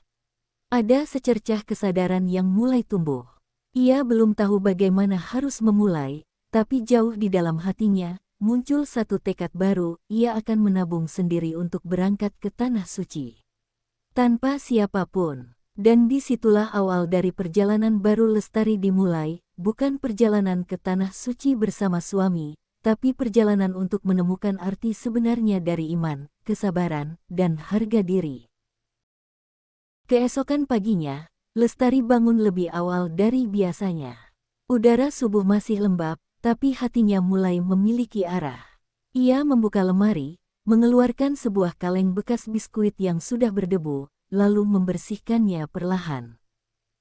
Speaker 1: Ada secercah kesadaran yang mulai tumbuh. Ia belum tahu bagaimana harus memulai, tapi jauh di dalam hatinya, muncul satu tekad baru, ia akan menabung sendiri untuk berangkat ke Tanah Suci. Tanpa siapapun. Dan disitulah awal dari perjalanan baru Lestari dimulai, bukan perjalanan ke Tanah Suci bersama suami, tapi perjalanan untuk menemukan arti sebenarnya dari iman, kesabaran, dan harga diri. Keesokan paginya, Lestari bangun lebih awal dari biasanya. Udara subuh masih lembab, tapi hatinya mulai memiliki arah. Ia membuka lemari, mengeluarkan sebuah kaleng bekas biskuit yang sudah berdebu, lalu membersihkannya perlahan.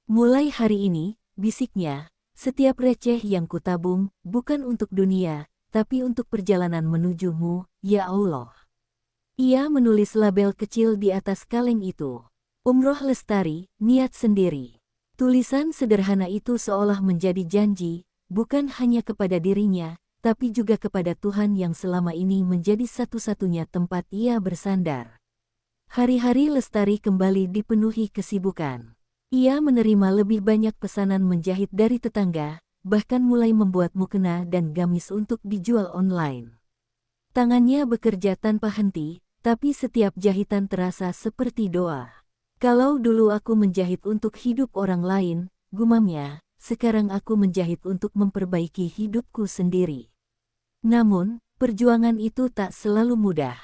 Speaker 1: "Mulai hari ini," bisiknya, "setiap receh yang kutabung, bukan untuk dunia, tapi untuk perjalanan menujumu, ya Allah." Ia menulis label kecil di atas kaleng itu. "Umroh Lestari, niat sendiri." Tulisan sederhana itu seolah menjadi janji, bukan hanya kepada dirinya, tapi juga kepada Tuhan yang selama ini menjadi satu-satunya tempat ia bersandar. Hari-hari Lestari kembali dipenuhi kesibukan. Ia menerima lebih banyak pesanan menjahit dari tetangga, bahkan mulai membuat mukena dan gamis untuk dijual online. Tangannya bekerja tanpa henti, tapi setiap jahitan terasa seperti doa. "Kalau dulu aku menjahit untuk hidup orang lain," gumamnya, "sekarang aku menjahit untuk memperbaiki hidupku sendiri." Namun, perjuangan itu tak selalu mudah.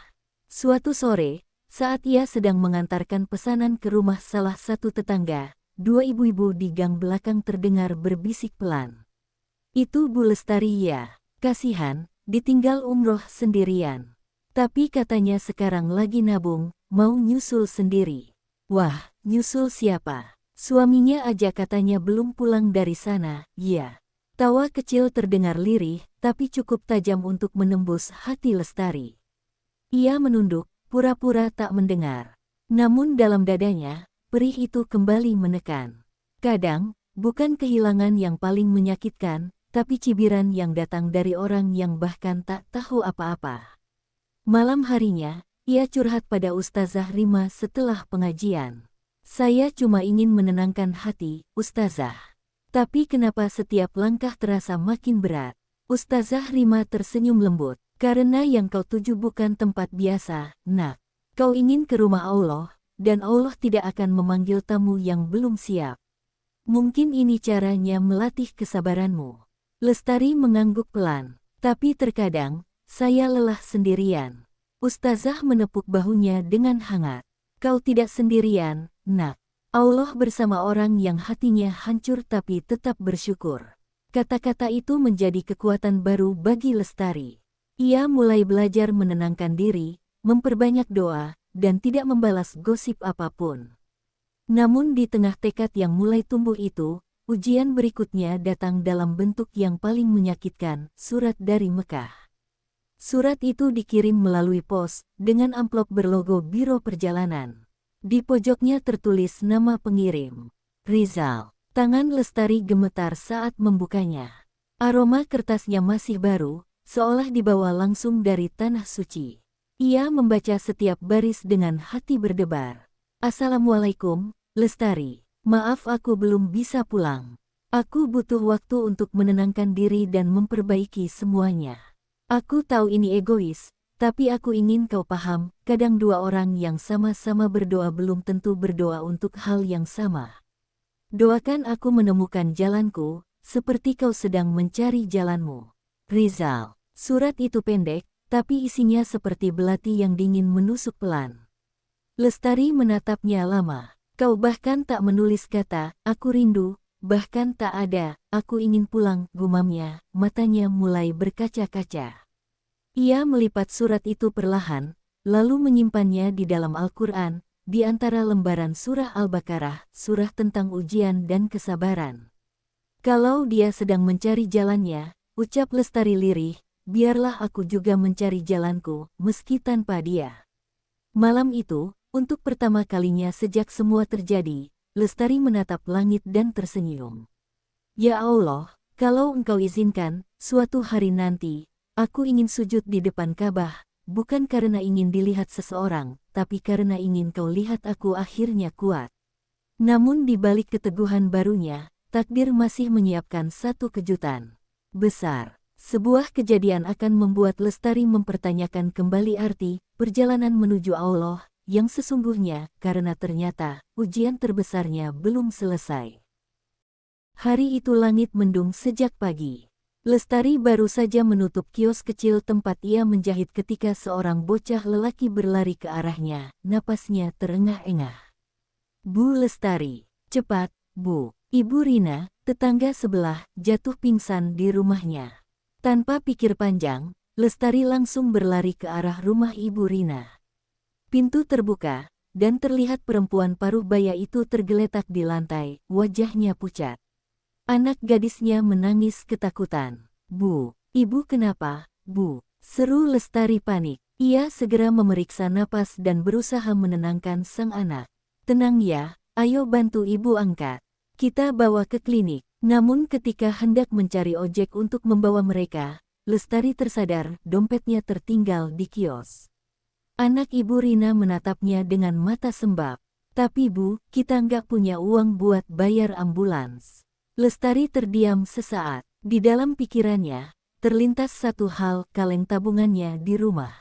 Speaker 1: Suatu sore, saat ia sedang mengantarkan pesanan ke rumah salah satu tetangga, dua ibu-ibu di gang belakang terdengar berbisik pelan. "Itu Bu Lestari ya, kasihan, ditinggal umroh sendirian. Tapi katanya sekarang lagi nabung, mau nyusul sendiri." "Wah, nyusul siapa? Suaminya aja katanya belum pulang dari sana." "Ya." Tawa kecil terdengar lirih, tapi cukup tajam untuk menembus hati Lestari. Ia menunduk, pura-pura tak mendengar. Namun dalam dadanya, perih itu kembali menekan. Kadang, bukan kehilangan yang paling menyakitkan, tapi cibiran yang datang dari orang yang bahkan tak tahu apa-apa. Malam harinya, ia curhat pada Ustazah Rima setelah pengajian. Saya cuma ingin menenangkan hati, Ustazah. Tapi kenapa setiap langkah terasa makin berat? Ustazah Rima tersenyum lembut. Karena yang kau tuju bukan tempat biasa, nak. Kau ingin ke rumah Allah, dan Allah tidak akan memanggil tamu yang belum siap. Mungkin ini caranya melatih kesabaranmu. Lestari mengangguk pelan. Tapi terkadang, saya lelah sendirian. Ustazah menepuk bahunya dengan hangat. Kau tidak sendirian, nak. Allah bersama orang yang hatinya hancur tapi tetap bersyukur. Kata-kata itu menjadi kekuatan baru bagi Lestari. Ia mulai belajar menenangkan diri, memperbanyak doa, dan tidak membalas gosip apapun. Namun di tengah tekad yang mulai tumbuh itu, ujian berikutnya datang dalam bentuk yang paling menyakitkan, surat dari Mekah. Surat itu dikirim melalui pos, dengan amplop berlogo Biro Perjalanan. Di pojoknya tertulis nama pengirim, Rizal. Tangan Lestari gemetar saat membukanya. Aroma kertasnya masih baru, seolah dibawa langsung dari tanah suci. Ia membaca setiap baris dengan hati berdebar. Assalamualaikum, Lestari. Maaf aku belum bisa pulang. Aku butuh waktu untuk menenangkan diri dan memperbaiki semuanya. Aku tahu ini egois, tapi aku ingin kau paham, kadang dua orang yang sama-sama berdoa belum tentu berdoa untuk hal yang sama. Doakan aku menemukan jalanku, seperti kau sedang mencari jalanmu. Rizal. Surat itu pendek, tapi isinya seperti belati yang dingin menusuk pelan. Lestari menatapnya lama. Kau bahkan tak menulis kata, aku rindu, bahkan tak ada, aku ingin pulang, gumamnya, matanya mulai berkaca-kaca. Ia melipat surat itu perlahan, lalu menyimpannya di dalam Al-Quran, di antara lembaran surah Al-Baqarah, surah tentang ujian dan kesabaran. Kalau dia sedang mencari jalannya, ucap Lestari lirih, biarlah aku juga mencari jalanku, meski tanpa dia. Malam itu, untuk pertama kalinya sejak semua terjadi, Lestari menatap langit dan tersenyum. Ya Allah, kalau Engkau izinkan, suatu hari nanti, aku ingin sujud di depan Ka'bah, bukan karena ingin dilihat seseorang, tapi karena ingin Kau lihat aku akhirnya kuat. Namun di balik keteguhan barunya, takdir masih menyiapkan satu kejutan besar. Sebuah kejadian akan membuat Lestari mempertanyakan kembali arti perjalanan menuju Allah yang sesungguhnya, karena ternyata ujian terbesarnya belum selesai. Hari itu langit mendung sejak pagi. Lestari baru saja menutup kios kecil tempat ia menjahit ketika seorang bocah lelaki berlari ke arahnya, napasnya terengah-engah. Bu Lestari, cepat, Bu. Ibu Rina, tetangga sebelah, jatuh pingsan di rumahnya. Tanpa pikir panjang, Lestari langsung berlari ke arah rumah Ibu Rina. Pintu terbuka, dan terlihat perempuan paruh baya itu tergeletak di lantai, wajahnya pucat. Anak gadisnya menangis ketakutan. Bu, Ibu kenapa, Bu? Seru Lestari panik. Ia segera memeriksa napas dan berusaha menenangkan sang anak. Tenang ya, ayo bantu Ibu angkat. Kita bawa ke klinik. Namun ketika hendak mencari ojek untuk membawa mereka, Lestari tersadar dompetnya tertinggal di kios. Anak Ibu Rina menatapnya dengan mata sembab. Tapi Bu, kita nggak punya uang buat bayar ambulans. Lestari terdiam sesaat. Di dalam pikirannya, terlintas satu hal, kaleng tabungannya di rumah.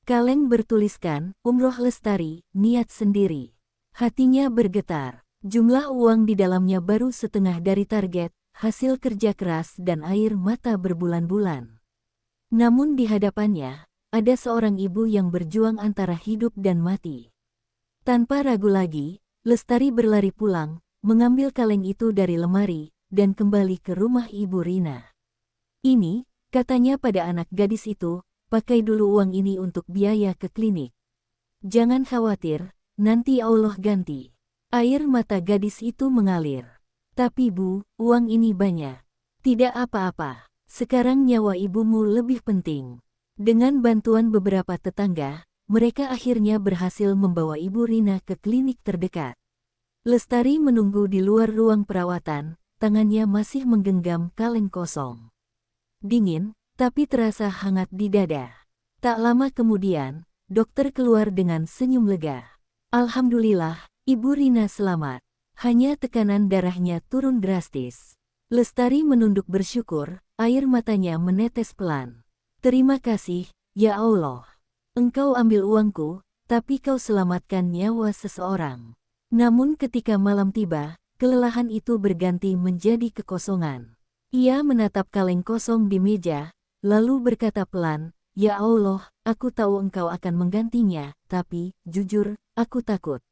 Speaker 1: Kaleng bertuliskan, Umroh Lestari, niat sendiri. Hatinya bergetar. Jumlah uang di dalamnya baru setengah dari target, hasil kerja keras dan air mata berbulan-bulan. Namun di hadapannya, ada seorang ibu yang berjuang antara hidup dan mati. Tanpa ragu lagi, Lestari berlari pulang, mengambil kaleng itu dari lemari, dan kembali ke rumah Ibu Rina. Ini, katanya pada anak gadis itu, pakai dulu uang ini untuk biaya ke klinik. Jangan khawatir, nanti Allah ganti. Air mata gadis itu mengalir. Tapi Bu, uang ini banyak. Tidak apa-apa. Sekarang nyawa ibumu lebih penting. Dengan bantuan beberapa tetangga, mereka akhirnya berhasil membawa Ibu Rina ke klinik terdekat. Lestari menunggu di luar ruang perawatan, tangannya masih menggenggam kaleng kosong. Dingin, tapi terasa hangat di dada. Tak lama kemudian, dokter keluar dengan senyum lega. Alhamdulillah, Ibu Rina selamat. Hanya tekanan darahnya turun drastis. Lestari menunduk bersyukur, air matanya menetes pelan. Terima kasih, ya Allah. Engkau ambil uangku, tapi kau selamatkan nyawa seseorang. Namun ketika malam tiba, kelelahan itu berganti menjadi kekosongan. Ia menatap kaleng kosong di meja, lalu berkata pelan, "Ya Allah, aku tahu engkau akan menggantinya, tapi, jujur, aku takut.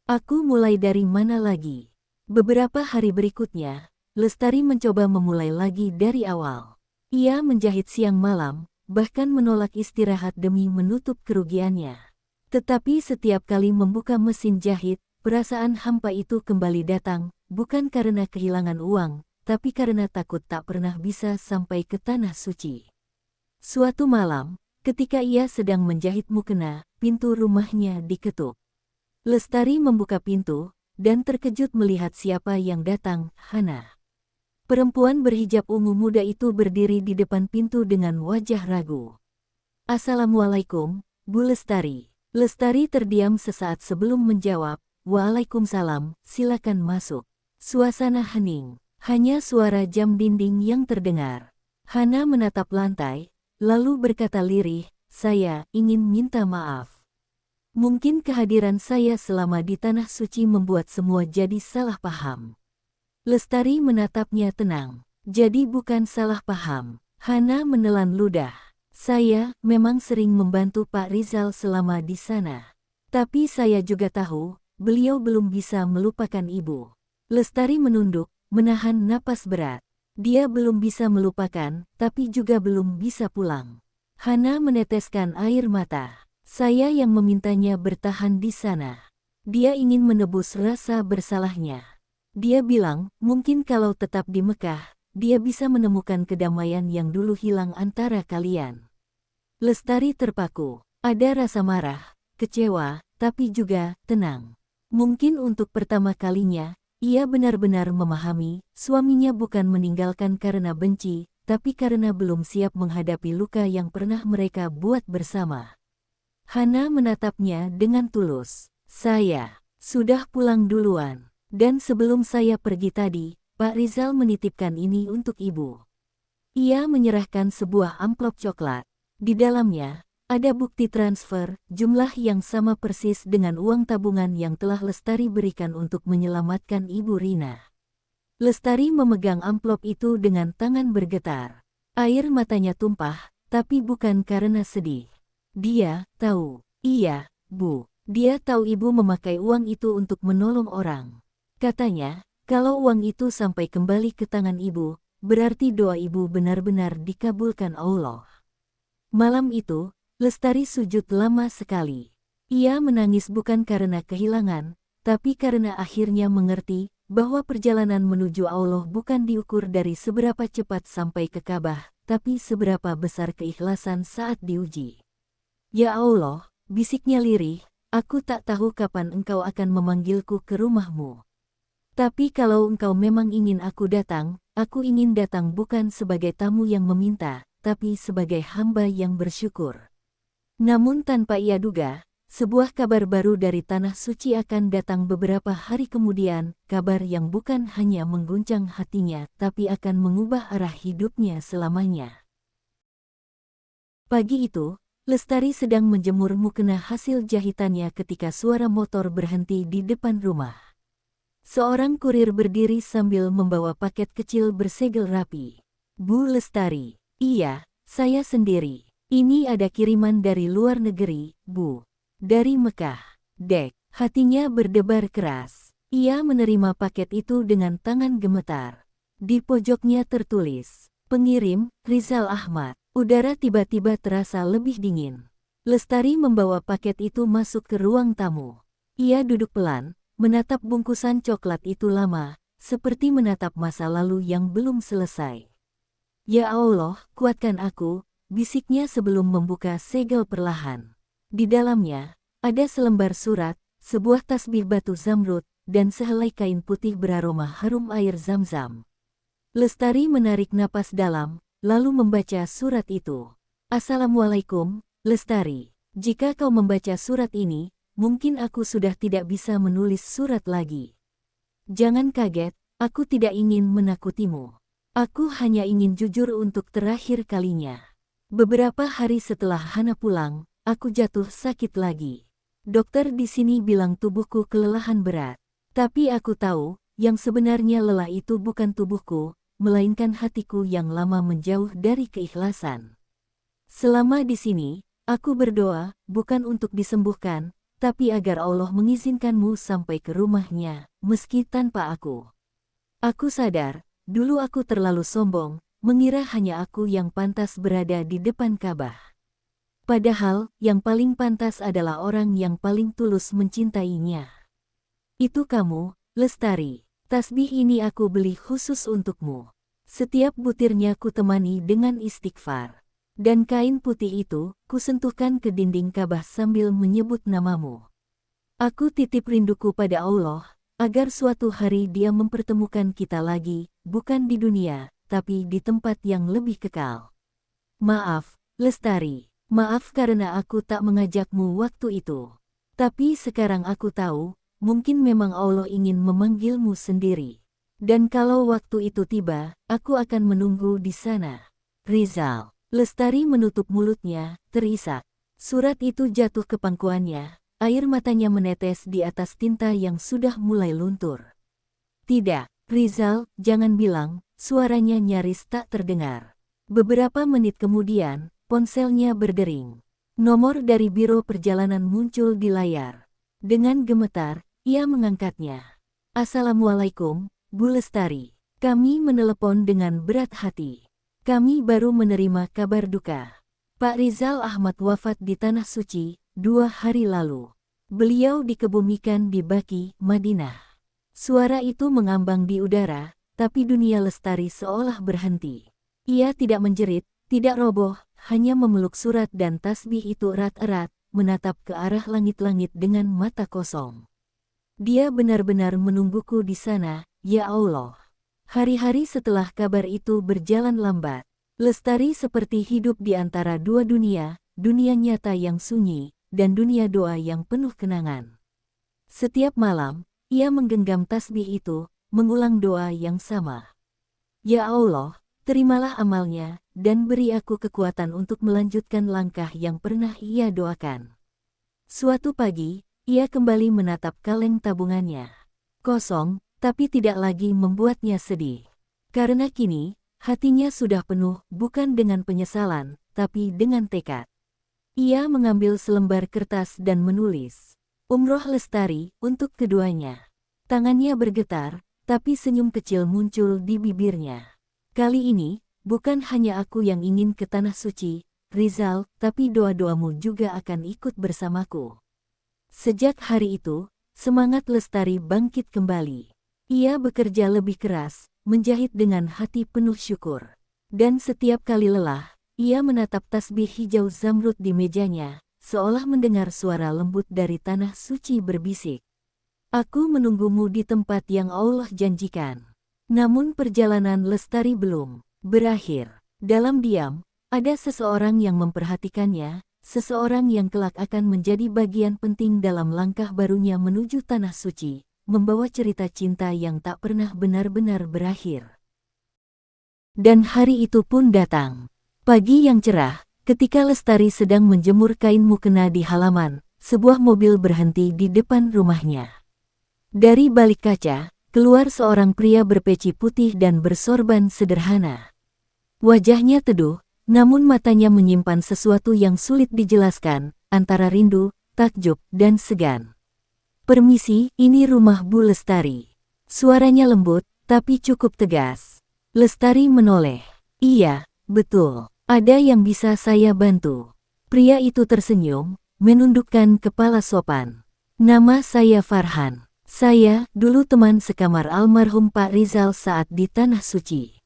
Speaker 1: Aku mulai dari mana lagi?" Beberapa hari berikutnya, Lestari mencoba memulai lagi dari awal. Ia menjahit siang malam, bahkan menolak istirahat demi menutup kerugiannya. Tetapi setiap kali membuka mesin jahit, perasaan hampa itu kembali datang, bukan karena kehilangan uang, tapi karena takut tak pernah bisa sampai ke tanah suci. Suatu malam, ketika ia sedang menjahit mukena, pintu rumahnya diketuk. Lestari membuka pintu, dan terkejut melihat siapa yang datang, Hana. Perempuan berhijab ungu muda itu berdiri di depan pintu dengan wajah ragu. "Assalamualaikum, Bu Lestari." Lestari terdiam sesaat sebelum menjawab, "Waalaikumsalam, silakan masuk." Suasana hening. Hanya suara jam dinding yang terdengar. Hana menatap lantai, lalu berkata lirih, "Saya ingin minta maaf. Mungkin kehadiran saya selama di tanah suci membuat semua jadi salah paham." Lestari menatapnya tenang. "Jadi bukan salah paham." Hana menelan ludah. "Saya memang sering membantu Pak Rizal selama di sana. Tapi saya juga tahu, beliau belum bisa melupakan Ibu." Lestari menunduk, menahan napas berat. Dia belum bisa melupakan, tapi juga belum bisa pulang. Hana meneteskan air mata. "Saya yang memintanya bertahan di sana. Dia ingin menebus rasa bersalahnya. Dia bilang, mungkin kalau tetap di Mekah, dia bisa menemukan kedamaian yang dulu hilang antara kalian." Lestari terpaku. Ada rasa marah, kecewa, tapi juga tenang. Mungkin untuk pertama kalinya, ia benar-benar memahami, suaminya bukan meninggalkan karena benci, tapi karena belum siap menghadapi luka yang pernah mereka buat bersama. Hana menatapnya dengan tulus. "Saya sudah pulang duluan. Dan sebelum saya pergi tadi, Pak Rizal menitipkan ini untuk Ibu." Ia menyerahkan sebuah amplop coklat. Di dalamnya, ada bukti transfer, jumlah yang sama persis dengan uang tabungan yang telah Lestari berikan untuk menyelamatkan Ibu Rina. Lestari memegang amplop itu dengan tangan bergetar. Air matanya tumpah, tapi bukan karena sedih. Dia tahu. "Iya, Bu. Dia tahu Ibu memakai uang itu untuk menolong orang. Katanya, kalau uang itu sampai kembali ke tangan Ibu, berarti doa Ibu benar-benar dikabulkan Allah." Malam itu, Lestari sujud lama sekali. Ia menangis bukan karena kehilangan, tapi karena akhirnya mengerti bahwa perjalanan menuju Allah bukan diukur dari seberapa cepat sampai ke Ka'bah, tapi seberapa besar keikhlasan saat diuji. "Ya Allah," bisiknya lirih, "aku tak tahu kapan Engkau akan memanggilku ke rumahmu. Tapi kalau Engkau memang ingin aku ingin datang bukan sebagai tamu yang meminta, tapi sebagai hamba yang bersyukur." Namun tanpa ia duga, sebuah kabar baru dari tanah suci akan datang beberapa hari kemudian, kabar yang bukan hanya mengguncang hatinya, tapi akan mengubah arah hidupnya selamanya. Pagi itu, Lestari sedang menjemur mukena hasil jahitannya ketika suara motor berhenti di depan rumah. Seorang kurir berdiri sambil membawa paket kecil bersegel rapi. "Bu Lestari." "Iya, saya sendiri. Ini ada kiriman dari luar negeri, Bu. Dari Mekah." Dek, hatinya berdebar keras. Ia menerima paket itu dengan tangan gemetar. Di pojoknya tertulis, "Pengirim, Rizal Ahmad." Udara tiba-tiba terasa lebih dingin. Lestari membawa paket itu masuk ke ruang tamu. Ia duduk pelan, menatap bungkusan coklat itu lama, seperti menatap masa lalu yang belum selesai. "Ya Allah, kuatkan aku, bisiknya sebelum membuka segel perlahan. Di dalamnya, ada selembar surat, sebuah tasbih batu zamrud, dan sehelai kain putih beraroma harum air zam-zam. Lestari menarik napas dalam, lalu membaca surat itu. Assalamualaikum, Lestari. Jika kau membaca surat ini, mungkin aku sudah tidak bisa menulis surat lagi. Jangan kaget, aku tidak ingin menakutimu. Aku hanya ingin jujur untuk terakhir kalinya. Beberapa hari setelah Hana pulang, aku jatuh sakit lagi. Dokter di sini bilang tubuhku kelelahan berat. Tapi aku tahu, yang sebenarnya lelah itu bukan tubuhku, melainkan hatiku yang lama menjauh dari keikhlasan. Selama di sini, aku berdoa, bukan untuk disembuhkan, tapi agar Allah mengizinkanmu sampai ke rumahnya, meski tanpa aku. Aku sadar, dulu aku terlalu sombong, mengira hanya aku yang pantas berada di depan Ka'bah. Padahal, yang paling pantas adalah orang yang paling tulus mencintainya. Itu kamu, Lestari. Tasbih ini aku beli khusus untukmu. Setiap butirnya kutemani dengan istighfar. Dan kain putih itu, kusentuhkan ke dinding Ka'bah sambil menyebut namamu. Aku titip rinduku pada Allah, agar suatu hari Dia mempertemukan kita lagi, bukan di dunia, tapi di tempat yang lebih kekal. Maaf, Lestari. Maaf karena aku tak mengajakmu waktu itu. Tapi sekarang aku tahu, mungkin memang Allah ingin memanggilmu sendiri. Dan kalau waktu itu tiba, aku akan menunggu di sana. Rizal. Lestari menutup mulutnya, terisak. Surat itu jatuh ke pangkuannya, air matanya menetes di atas tinta yang sudah mulai luntur. Tidak, Rizal, jangan bilang, suaranya nyaris tak terdengar. Beberapa menit kemudian, ponselnya berdering. Nomor dari Biro Perjalanan muncul di layar. Dengan gemetar, ia mengangkatnya. Assalamualaikum, Bu Lestari. Kami menelepon dengan berat hati. Kami baru menerima kabar duka. Pak Rizal Ahmad wafat di Tanah Suci 2 hari lalu. Beliau dikebumikan di Baqi, Madinah. Suara itu mengambang di udara, tapi dunia Lestari seolah berhenti. Ia tidak menjerit, tidak roboh, hanya memeluk surat dan tasbih itu erat-erat, menatap ke arah langit-langit dengan mata kosong. Dia benar-benar menungguku di sana, ya Allah. Hari-hari setelah kabar itu berjalan lambat, Lestari seperti hidup di antara dua dunia, dunia nyata yang sunyi, dan dunia doa yang penuh kenangan. Setiap malam, ia menggenggam tasbih itu, mengulang doa yang sama. Ya Allah, terimalah amalnya, dan beri aku kekuatan untuk melanjutkan langkah yang pernah ia doakan. Suatu pagi, ia kembali menatap kaleng tabungannya. Kosong, tapi tidak lagi membuatnya sedih. Karena kini, hatinya sudah penuh, bukan dengan penyesalan, tapi dengan tekad. Ia mengambil selembar kertas dan menulis, Umroh Lestari, untuk keduanya. Tangannya bergetar, tapi senyum kecil muncul di bibirnya. Kali ini, bukan hanya aku yang ingin ke Tanah Suci, Rizal, tapi doa-doamu juga akan ikut bersamaku. Sejak hari itu, semangat Lestari bangkit kembali. Ia bekerja lebih keras, menjahit dengan hati penuh syukur. Dan setiap kali lelah, ia menatap tasbih hijau zamrud di mejanya, seolah mendengar suara lembut dari Tanah Suci berbisik. Aku menunggumu di tempat yang Allah janjikan. Namun perjalanan Lestari belum berakhir. Dalam diam, ada seseorang yang memperhatikannya, seseorang yang kelak akan menjadi bagian penting dalam langkah barunya menuju Tanah Suci, membawa cerita cinta yang tak pernah benar-benar berakhir. Dan hari itu pun datang. Pagi yang cerah, ketika Lestari sedang menjemur kain mukena di halaman, sebuah mobil berhenti di depan rumahnya. Dari balik kaca, keluar seorang pria berpeci putih dan bersorban sederhana. Wajahnya teduh, namun matanya menyimpan sesuatu yang sulit dijelaskan, antara rindu, takjub, dan segan. Permisi, ini rumah Bu Lestari. Suaranya lembut, tapi cukup tegas. Lestari menoleh. Iya, betul. Ada yang bisa saya bantu? Pria itu tersenyum, menundukkan kepala sopan. Nama saya Farhan. Saya dulu teman sekamar almarhum Pak Rizal saat di Tanah Suci.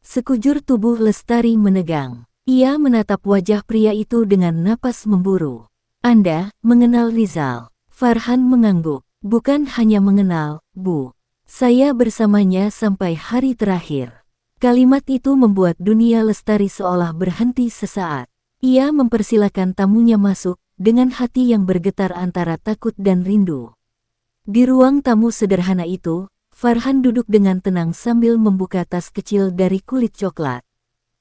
Speaker 1: Sekujur tubuh Lestari menegang. Ia menatap wajah pria itu dengan napas memburu. Anda mengenal Rizal? Farhan mengangguk. Bukan hanya mengenal, Bu. Saya bersamanya sampai hari terakhir. Kalimat itu membuat dunia Lestari seolah berhenti sesaat. Ia mempersilakan tamunya masuk dengan hati yang bergetar antara takut dan rindu. Di ruang tamu sederhana itu, Farhan duduk dengan tenang sambil membuka tas kecil dari kulit coklat.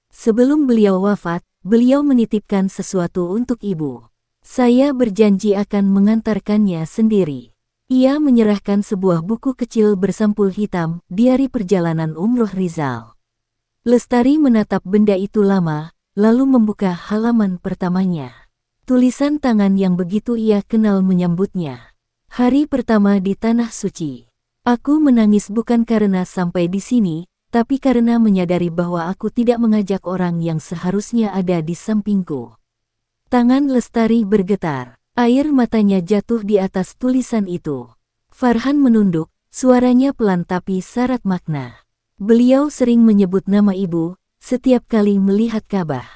Speaker 1: Sebelum beliau wafat, beliau menitipkan sesuatu untuk ibu. Saya berjanji akan mengantarkannya sendiri. Ia menyerahkan sebuah buku kecil bersampul hitam, diari perjalanan umroh Rizal. Lestari menatap benda itu lama, lalu membuka halaman pertamanya. Tulisan tangan yang begitu ia kenal menyambutnya. Hari pertama di Tanah Suci. Aku menangis bukan karena sampai di sini, tapi karena menyadari bahwa aku tidak mengajak orang yang seharusnya ada di sampingku. Tangan Lestari bergetar. Air matanya jatuh di atas tulisan itu. Farhan menunduk, suaranya pelan tapi syarat makna. Beliau sering menyebut nama ibu, setiap kali melihat Ka'bah.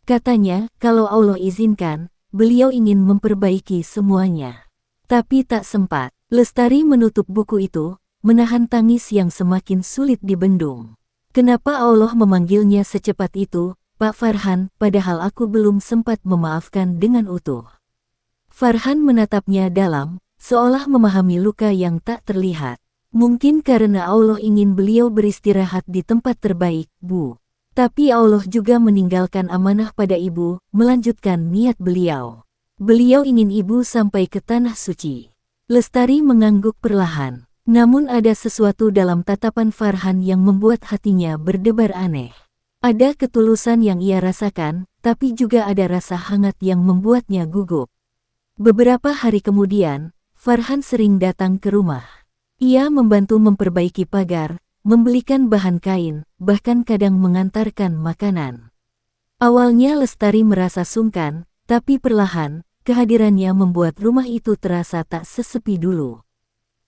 Speaker 1: Katanya, kalau Allah izinkan, beliau ingin memperbaiki semuanya. Tapi tak sempat. Lestari menutup buku itu, menahan tangis yang semakin sulit dibendung. Kenapa Allah memanggilnya secepat itu, Pak Farhan, padahal aku belum sempat memaafkan dengan utuh. Farhan menatapnya dalam, seolah memahami luka yang tak terlihat. Mungkin karena Allah ingin beliau beristirahat di tempat terbaik, Bu. Tapi Allah juga meninggalkan amanah pada ibu, melanjutkan niat beliau. Beliau ingin ibu sampai ke Tanah Suci. Lestari mengangguk perlahan. Namun ada sesuatu dalam tatapan Farhan yang membuat hatinya berdebar aneh. Ada ketulusan yang ia rasakan, tapi juga ada rasa hangat yang membuatnya gugup. Beberapa hari kemudian, Farhan sering datang ke rumah. Ia membantu memperbaiki pagar, membelikan bahan kain, bahkan kadang mengantarkan makanan. Awalnya Lestari merasa sungkan, tapi perlahan, kehadirannya membuat rumah itu terasa tak sesepi dulu.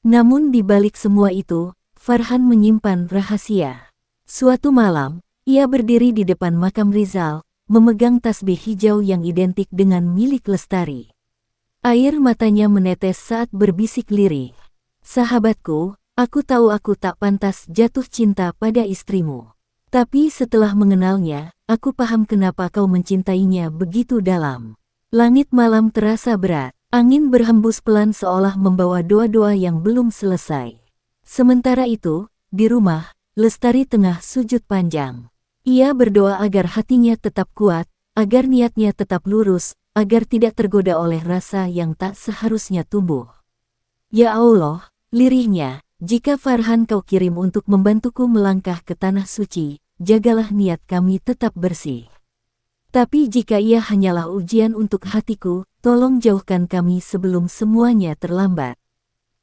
Speaker 1: Namun di balik semua itu, Farhan menyimpan rahasia. Suatu malam, ia berdiri di depan makam Rizal, memegang tasbih hijau yang identik dengan milik Lestari. Air matanya menetes saat berbisik lirih. Sahabatku, aku tahu aku tak pantas jatuh cinta pada istrimu. Tapi setelah mengenalnya, aku paham kenapa kau mencintainya begitu dalam. Langit malam terasa berat, angin berhembus pelan seolah membawa doa-doa yang belum selesai. Sementara itu, di rumah, Lestari tengah sujud panjang. Ia berdoa agar hatinya tetap kuat, agar niatnya tetap lurus, agar tidak tergoda oleh rasa yang tak seharusnya tumbuh. Ya Allah, lirihnya, jika Farhan kau kirim untuk membantuku melangkah ke Tanah Suci, jagalah niat kami tetap bersih. Tapi jika ia hanyalah ujian untuk hatiku, tolong jauhkan kami sebelum semuanya terlambat.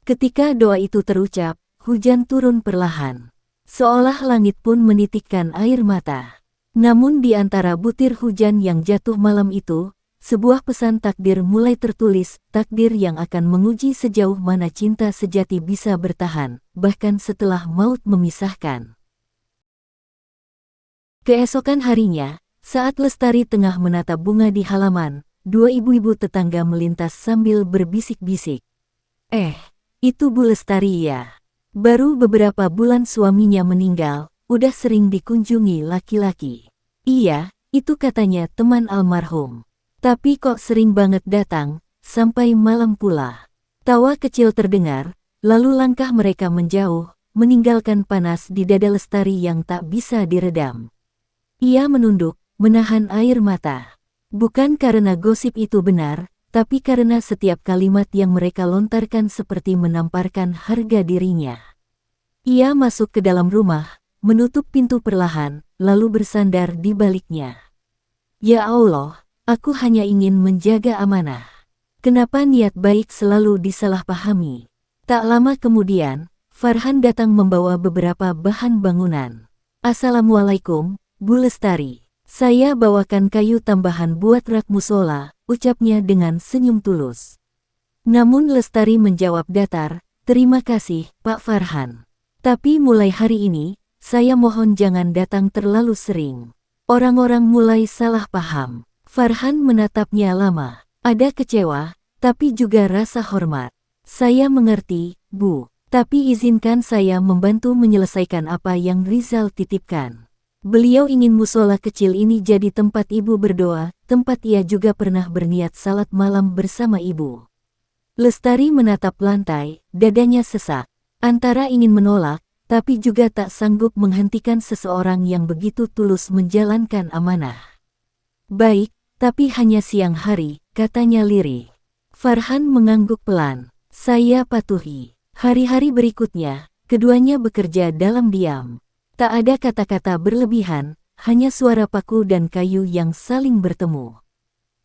Speaker 1: Ketika doa itu terucap, hujan turun perlahan. Seolah langit pun menitikkan air mata. Namun di antara butir hujan yang jatuh malam itu, sebuah pesan takdir mulai tertulis, takdir yang akan menguji sejauh mana cinta sejati bisa bertahan, bahkan setelah maut memisahkan. Keesokan harinya, saat Lestari tengah menatap bunga di halaman, dua ibu-ibu tetangga melintas sambil berbisik-bisik. Itu Bu Lestari ya. Baru beberapa bulan suaminya meninggal, udah sering dikunjungi laki-laki. Iya, itu katanya teman almarhum. Tapi kok sering banget datang, sampai malam pula. Tawa kecil terdengar, lalu langkah mereka menjauh, meninggalkan panas di dada Lestari yang tak bisa diredam. Ia menunduk, menahan air mata. Bukan karena gosip itu benar, tapi karena setiap kalimat yang mereka lontarkan seperti menamparkan harga dirinya. Ia masuk ke dalam rumah, menutup pintu perlahan, lalu bersandar di baliknya. Ya Allah, aku hanya ingin menjaga amanah. Kenapa niat baik selalu disalahpahami? Tak lama kemudian, Farhan datang membawa beberapa bahan bangunan. Assalamualaikum, Bu Lestari. Saya bawakan kayu tambahan buat rak musola, ucapnya dengan senyum tulus. Namun Lestari menjawab datar, terima kasih, Pak Farhan. Tapi mulai hari ini, saya mohon jangan datang terlalu sering. Orang-orang mulai salah paham. Farhan menatapnya lama. Ada kecewa, tapi juga rasa hormat. Saya mengerti, Bu. Tapi izinkan saya membantu menyelesaikan apa yang Rizal titipkan. Beliau ingin musola kecil ini jadi tempat ibu berdoa, tempat ia juga pernah berniat salat malam bersama ibu. Lestari menatap lantai, dadanya sesak. Antara ingin menolak, tapi juga tak sanggup menghentikan seseorang yang begitu tulus menjalankan amanah. Baik, tapi hanya siang hari, katanya lirih. Farhan mengangguk pelan. Saya patuhi. Hari-hari berikutnya, keduanya bekerja dalam diam. Tak ada kata-kata berlebihan, hanya suara paku dan kayu yang saling bertemu.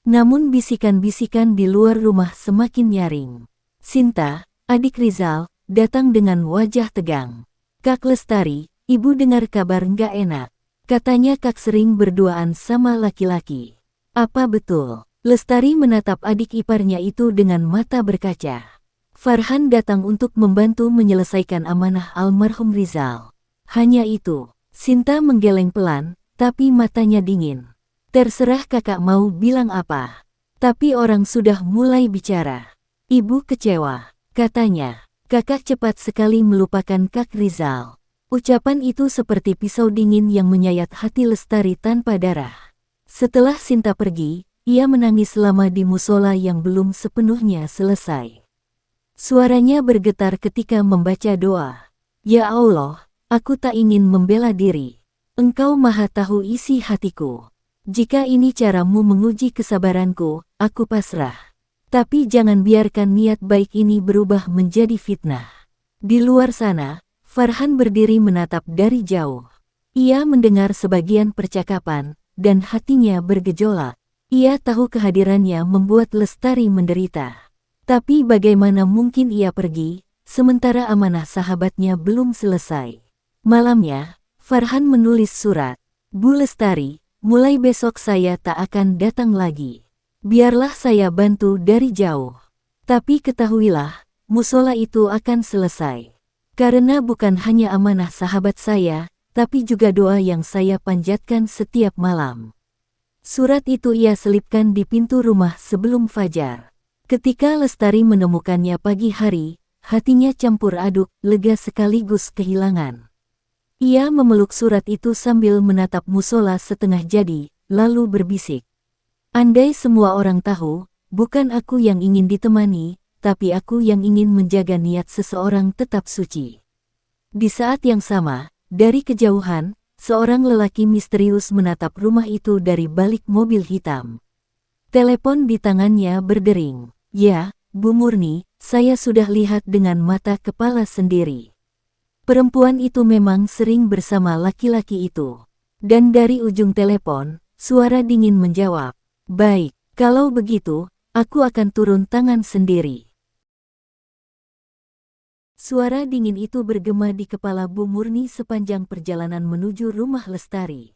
Speaker 1: Namun bisikan-bisikan di luar rumah semakin nyaring. Sinta, adik Rizal, datang dengan wajah tegang. Kak Lestari, ibu dengar kabar nggak enak. Katanya kak sering berduaan sama laki-laki. Apa betul? Lestari menatap adik iparnya itu dengan mata berkaca. Farhan datang untuk membantu menyelesaikan amanah almarhum Rizal. Hanya itu, Sinta menggeleng pelan, tapi matanya dingin. Terserah kakak mau bilang apa. Tapi orang sudah mulai bicara. Ibu kecewa, katanya. Kakak cepat sekali melupakan Kak Rizal. Ucapan itu seperti pisau dingin yang menyayat hati Lestari tanpa darah. Setelah Sinta pergi, ia menangis lama di musola yang belum sepenuhnya selesai. Suaranya bergetar ketika membaca doa. Ya Allah, aku tak ingin membela diri. Engkau maha tahu isi hatiku. Jika ini caramu menguji kesabaranku, aku pasrah. Tapi jangan biarkan niat baik ini berubah menjadi fitnah. Di luar sana, Farhan berdiri menatap dari jauh. Ia mendengar sebagian percakapan, dan hatinya bergejolak. Ia tahu kehadirannya membuat Lestari menderita. Tapi bagaimana mungkin ia pergi, sementara amanah sahabatnya belum selesai. Malamnya, Farhan menulis surat. Bu Lestari, mulai besok saya tak akan datang lagi. Biarlah saya bantu dari jauh. Tapi ketahuilah, musola itu akan selesai. Karena bukan hanya amanah sahabat saya, tapi juga doa yang saya panjatkan setiap malam. Surat itu ia selipkan di pintu rumah sebelum fajar. Ketika Lestari menemukannya pagi hari, hatinya campur aduk, lega sekaligus kehilangan. Ia memeluk surat itu sambil menatap musola setengah jadi, lalu berbisik. Andai semua orang tahu, bukan aku yang ingin ditemani, tapi aku yang ingin menjaga niat seseorang tetap suci. Di saat yang sama, dari kejauhan, seorang lelaki misterius menatap rumah itu dari balik mobil hitam. Telepon di tangannya berdering. Ya, Bu Murni, saya sudah lihat dengan mata kepala sendiri. Perempuan itu memang sering bersama laki-laki itu. Dan dari ujung telepon, suara dingin menjawab, baik, kalau begitu, aku akan turun tangan sendiri. Suara dingin itu bergema di kepala Bu Murni sepanjang perjalanan menuju rumah Lestari.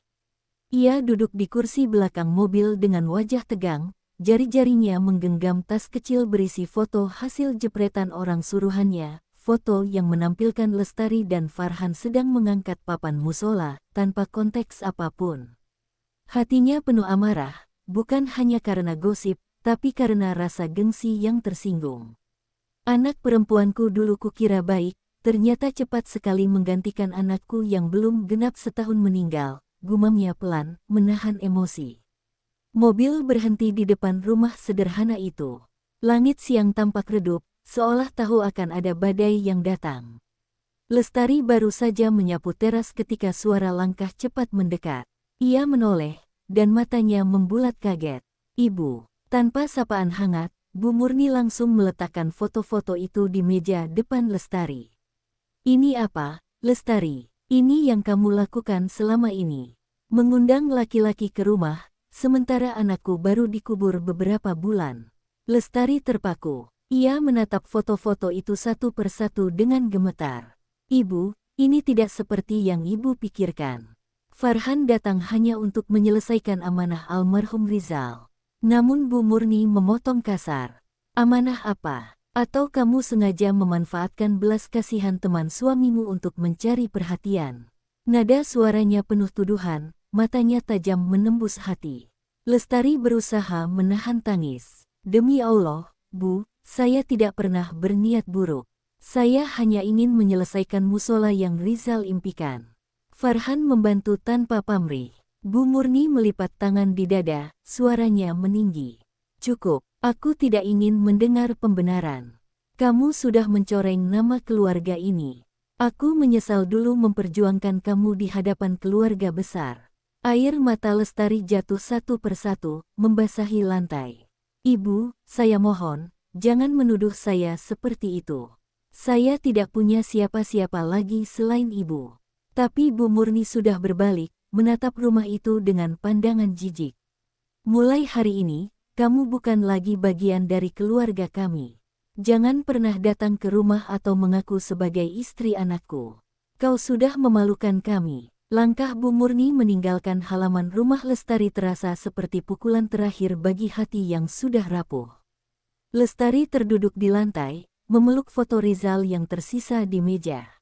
Speaker 1: Ia duduk di kursi belakang mobil dengan wajah tegang, jari-jarinya menggenggam tas kecil berisi foto hasil jepretan orang suruhannya. Foto yang menampilkan Lestari dan Farhan sedang mengangkat papan musola, tanpa konteks apapun. Hatinya penuh amarah, bukan hanya karena gosip, tapi karena rasa gengsi yang tersinggung. Anak perempuanku dulu kukira baik, ternyata cepat sekali menggantikan anakku yang belum genap setahun meninggal, gumamnya pelan, menahan emosi. Mobil berhenti di depan rumah sederhana itu. Langit siang tampak redup, seolah tahu akan ada badai yang datang. Lestari baru saja menyapu teras ketika suara langkah cepat mendekat. Ia menoleh, dan matanya membulat kaget. Ibu, tanpa sapaan hangat, Bu Murni langsung meletakkan foto-foto itu di meja depan Lestari. Ini apa, Lestari? Ini yang kamu lakukan selama ini. Mengundang laki-laki ke rumah, sementara anakku baru dikubur beberapa bulan. Lestari terpaku. Ia menatap foto-foto itu satu persatu dengan gemetar. Ibu, ini tidak seperti yang ibu pikirkan. Farhan datang hanya untuk menyelesaikan amanah almarhum Rizal. Namun Bu Murni memotong kasar. Amanah apa? Atau kamu sengaja memanfaatkan belas kasihan teman suamimu untuk mencari perhatian? Nada suaranya penuh tuduhan, matanya tajam menembus hati. Lestari berusaha menahan tangis. Demi Allah, Bu, saya tidak pernah berniat buruk. Saya hanya ingin menyelesaikan musola yang Rizal impikan. Farhan membantu tanpa pamrih. Bu Murni melipat tangan di dada, suaranya meninggi. Cukup, aku tidak ingin mendengar pembenaran. Kamu sudah mencoreng nama keluarga ini. Aku menyesal dulu memperjuangkan kamu di hadapan keluarga besar. Air mata Lestari jatuh satu persatu, membasahi lantai. Ibu, saya mohon, jangan menuduh saya seperti itu. Saya tidak punya siapa-siapa lagi selain ibu. Tapi Bu Murni sudah berbalik, menatap rumah itu dengan pandangan jijik. Mulai hari ini, kamu bukan lagi bagian dari keluarga kami. Jangan pernah datang ke rumah atau mengaku sebagai istri anakku. Kau sudah memalukan kami. Langkah Bu Murni meninggalkan halaman rumah Lestari terasa seperti pukulan terakhir bagi hati yang sudah rapuh. Lestari terduduk di lantai, memeluk foto Rizal yang tersisa di meja.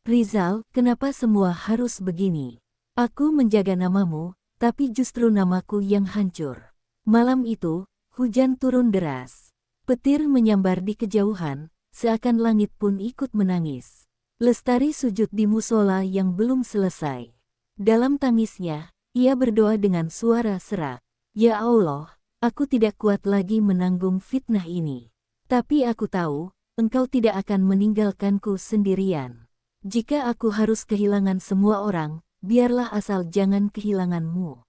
Speaker 1: Rizal, kenapa semua harus begini? Aku menjaga namamu, tapi justru namaku yang hancur. Malam itu, hujan turun deras. Petir menyambar di kejauhan, seakan langit pun ikut menangis. Lestari sujud di musola yang belum selesai. Dalam tangisnya, ia berdoa dengan suara serak. Ya Allah, aku tidak kuat lagi menanggung fitnah ini. Tapi aku tahu, Engkau tidak akan meninggalkanku sendirian. Jika aku harus kehilangan semua orang, biarlah asal jangan kehilanganmu.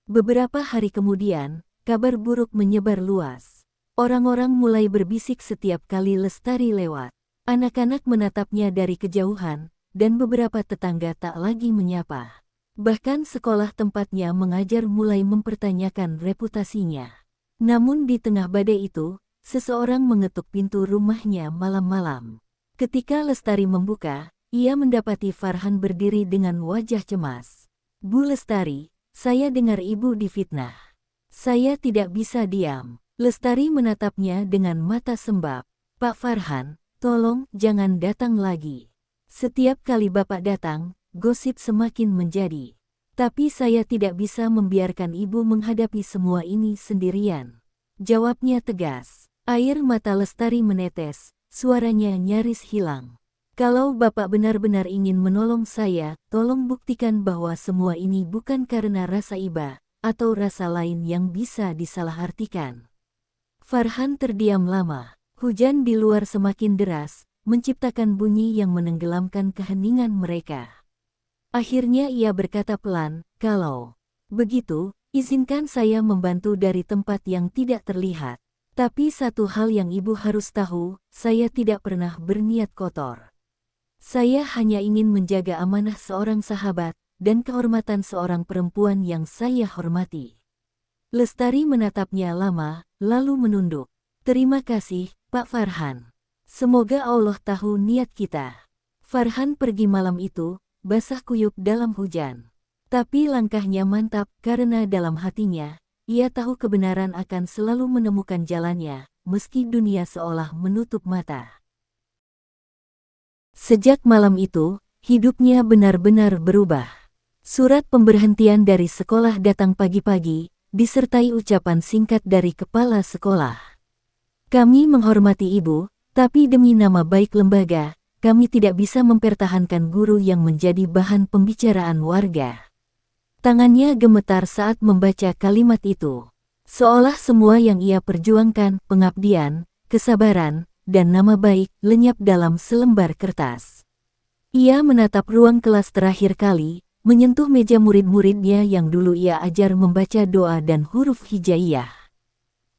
Speaker 1: Beberapa hari kemudian, kabar buruk menyebar luas. Orang-orang mulai berbisik setiap kali Lestari lewat. Anak-anak menatapnya dari kejauhan, dan beberapa tetangga tak lagi menyapa. Bahkan sekolah tempatnya mengajar mulai mempertanyakan reputasinya. Namun di tengah badai itu, seseorang mengetuk pintu rumahnya malam-malam. Ketika Lestari membuka, ia mendapati Farhan berdiri dengan wajah cemas. Bu Lestari, saya dengar ibu difitnah. Saya tidak bisa diam. Lestari menatapnya dengan mata sembab. Pak Farhan, tolong jangan datang lagi. Setiap kali Bapak datang, gosip semakin menjadi. Tapi saya tidak bisa membiarkan ibu menghadapi semua ini sendirian. Jawabnya tegas. Air mata Lestari menetes, suaranya nyaris hilang. Kalau Bapak benar-benar ingin menolong saya, tolong buktikan bahwa semua ini bukan karena rasa iba, atau rasa lain yang bisa disalahartikan. Farhan terdiam lama. Hujan di luar semakin deras, menciptakan bunyi yang menenggelamkan keheningan mereka. Akhirnya ia berkata pelan, kalau begitu, izinkan saya membantu dari tempat yang tidak terlihat. Tapi satu hal yang ibu harus tahu, saya tidak pernah berniat kotor. Saya hanya ingin menjaga amanah seorang sahabat, dan kehormatan seorang perempuan yang saya hormati. Lestari menatapnya lama, lalu menunduk. Terima kasih, Pak Farhan. Semoga Allah tahu niat kita. Farhan pergi malam itu, basah kuyup dalam hujan. Tapi langkahnya mantap karena dalam hatinya, ia tahu kebenaran akan selalu menemukan jalannya, meski dunia seolah menutup mata. Sejak malam itu, hidupnya benar-benar berubah. Surat pemberhentian dari sekolah datang pagi-pagi, disertai ucapan singkat dari kepala sekolah. Kami menghormati ibu, tapi demi nama baik lembaga, kami tidak bisa mempertahankan guru yang menjadi bahan pembicaraan warga. Tangannya gemetar saat membaca kalimat itu. Seolah semua yang ia perjuangkan, pengabdian, kesabaran, dan nama baik, lenyap dalam selembar kertas. Ia menatap ruang kelas terakhir kali, menyentuh meja murid-muridnya yang dulu ia ajar membaca doa dan huruf hijaiyah.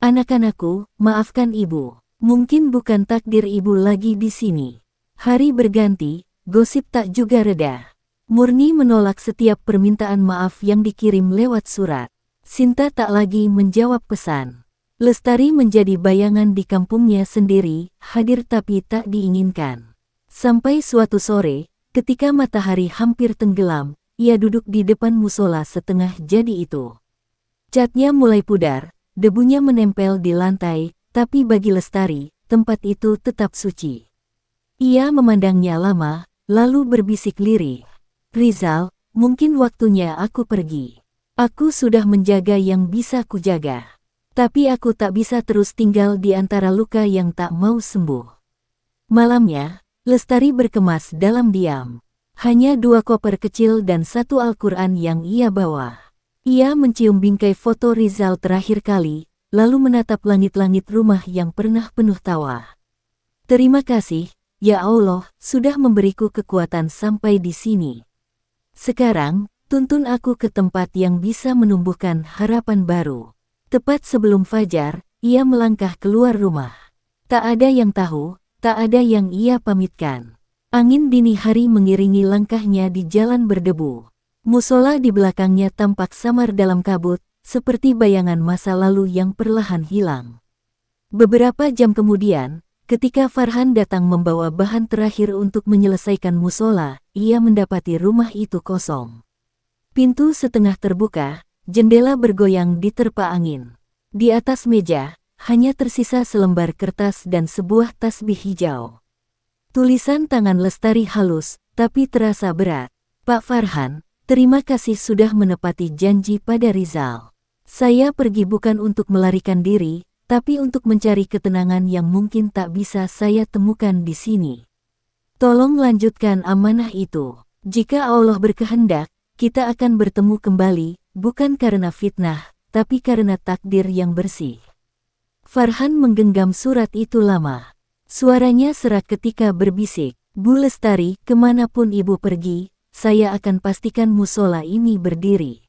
Speaker 1: Anak-anakku, maafkan ibu. Mungkin bukan takdir ibu lagi di sini. Hari berganti, gosip tak juga reda. Murni menolak setiap permintaan maaf yang dikirim lewat surat. Sinta tak lagi menjawab pesan. Lestari menjadi bayangan di kampungnya sendiri, hadir tapi tak diinginkan. Sampai suatu sore, ketika matahari hampir tenggelam, ia duduk di depan musola setengah jadi itu. Catnya mulai pudar. Debunya menempel di lantai, tapi bagi Lestari, tempat itu tetap suci. Ia memandangnya lama, lalu berbisik lirih. Rizal, mungkin waktunya aku pergi. Aku sudah menjaga yang bisa kujaga. Tapi aku tak bisa terus tinggal di antara luka yang tak mau sembuh. Malamnya, Lestari berkemas dalam diam. Hanya 2 koper kecil dan 1 Al-Quran yang ia bawa. Ia mencium bingkai foto Rizal terakhir kali, lalu menatap langit-langit rumah yang pernah penuh tawa. Terima kasih, ya Allah, sudah memberiku kekuatan sampai di sini. Sekarang, tuntun aku ke tempat yang bisa menumbuhkan harapan baru. Tepat sebelum fajar, ia melangkah keluar rumah. Tak ada yang tahu, tak ada yang ia pamitkan. Angin dini hari mengiringi langkahnya di jalan berdebu. Musola di belakangnya tampak samar dalam kabut, seperti bayangan masa lalu yang perlahan hilang. Beberapa jam kemudian, ketika Farhan datang membawa bahan terakhir untuk menyelesaikan musola, ia mendapati rumah itu kosong. Pintu setengah terbuka, jendela bergoyang diterpa angin. Di atas meja, hanya tersisa selembar kertas dan sebuah tasbih hijau. Tulisan tangan Lestari halus, tapi terasa berat. Pak Farhan, terima kasih sudah menepati janji pada Rizal. Saya pergi bukan untuk melarikan diri, tapi untuk mencari ketenangan yang mungkin tak bisa saya temukan di sini. Tolong lanjutkan amanah itu. Jika Allah berkehendak, kita akan bertemu kembali, bukan karena fitnah, tapi karena takdir yang bersih. Farhan menggenggam surat itu lama. Suaranya serak ketika berbisik, Bu Lestari, kemanapun ibu pergi, saya akan pastikan musola ini berdiri.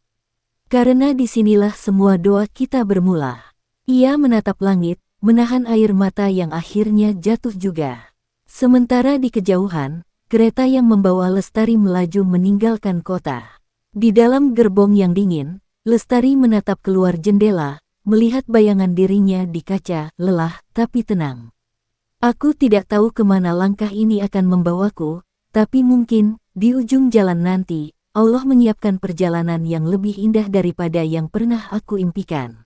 Speaker 1: Karena disinilah semua doa kita bermula. Ia menatap langit, menahan air mata yang akhirnya jatuh juga. Sementara di kejauhan, kereta yang membawa Lestari melaju meninggalkan kota. Di dalam gerbong yang dingin, Lestari menatap keluar jendela, melihat bayangan dirinya di kaca, lelah tapi tenang. Aku tidak tahu kemana langkah ini akan membawaku, tapi mungkin, di ujung jalan nanti, Allah menyiapkan perjalanan yang lebih indah daripada yang pernah aku impikan.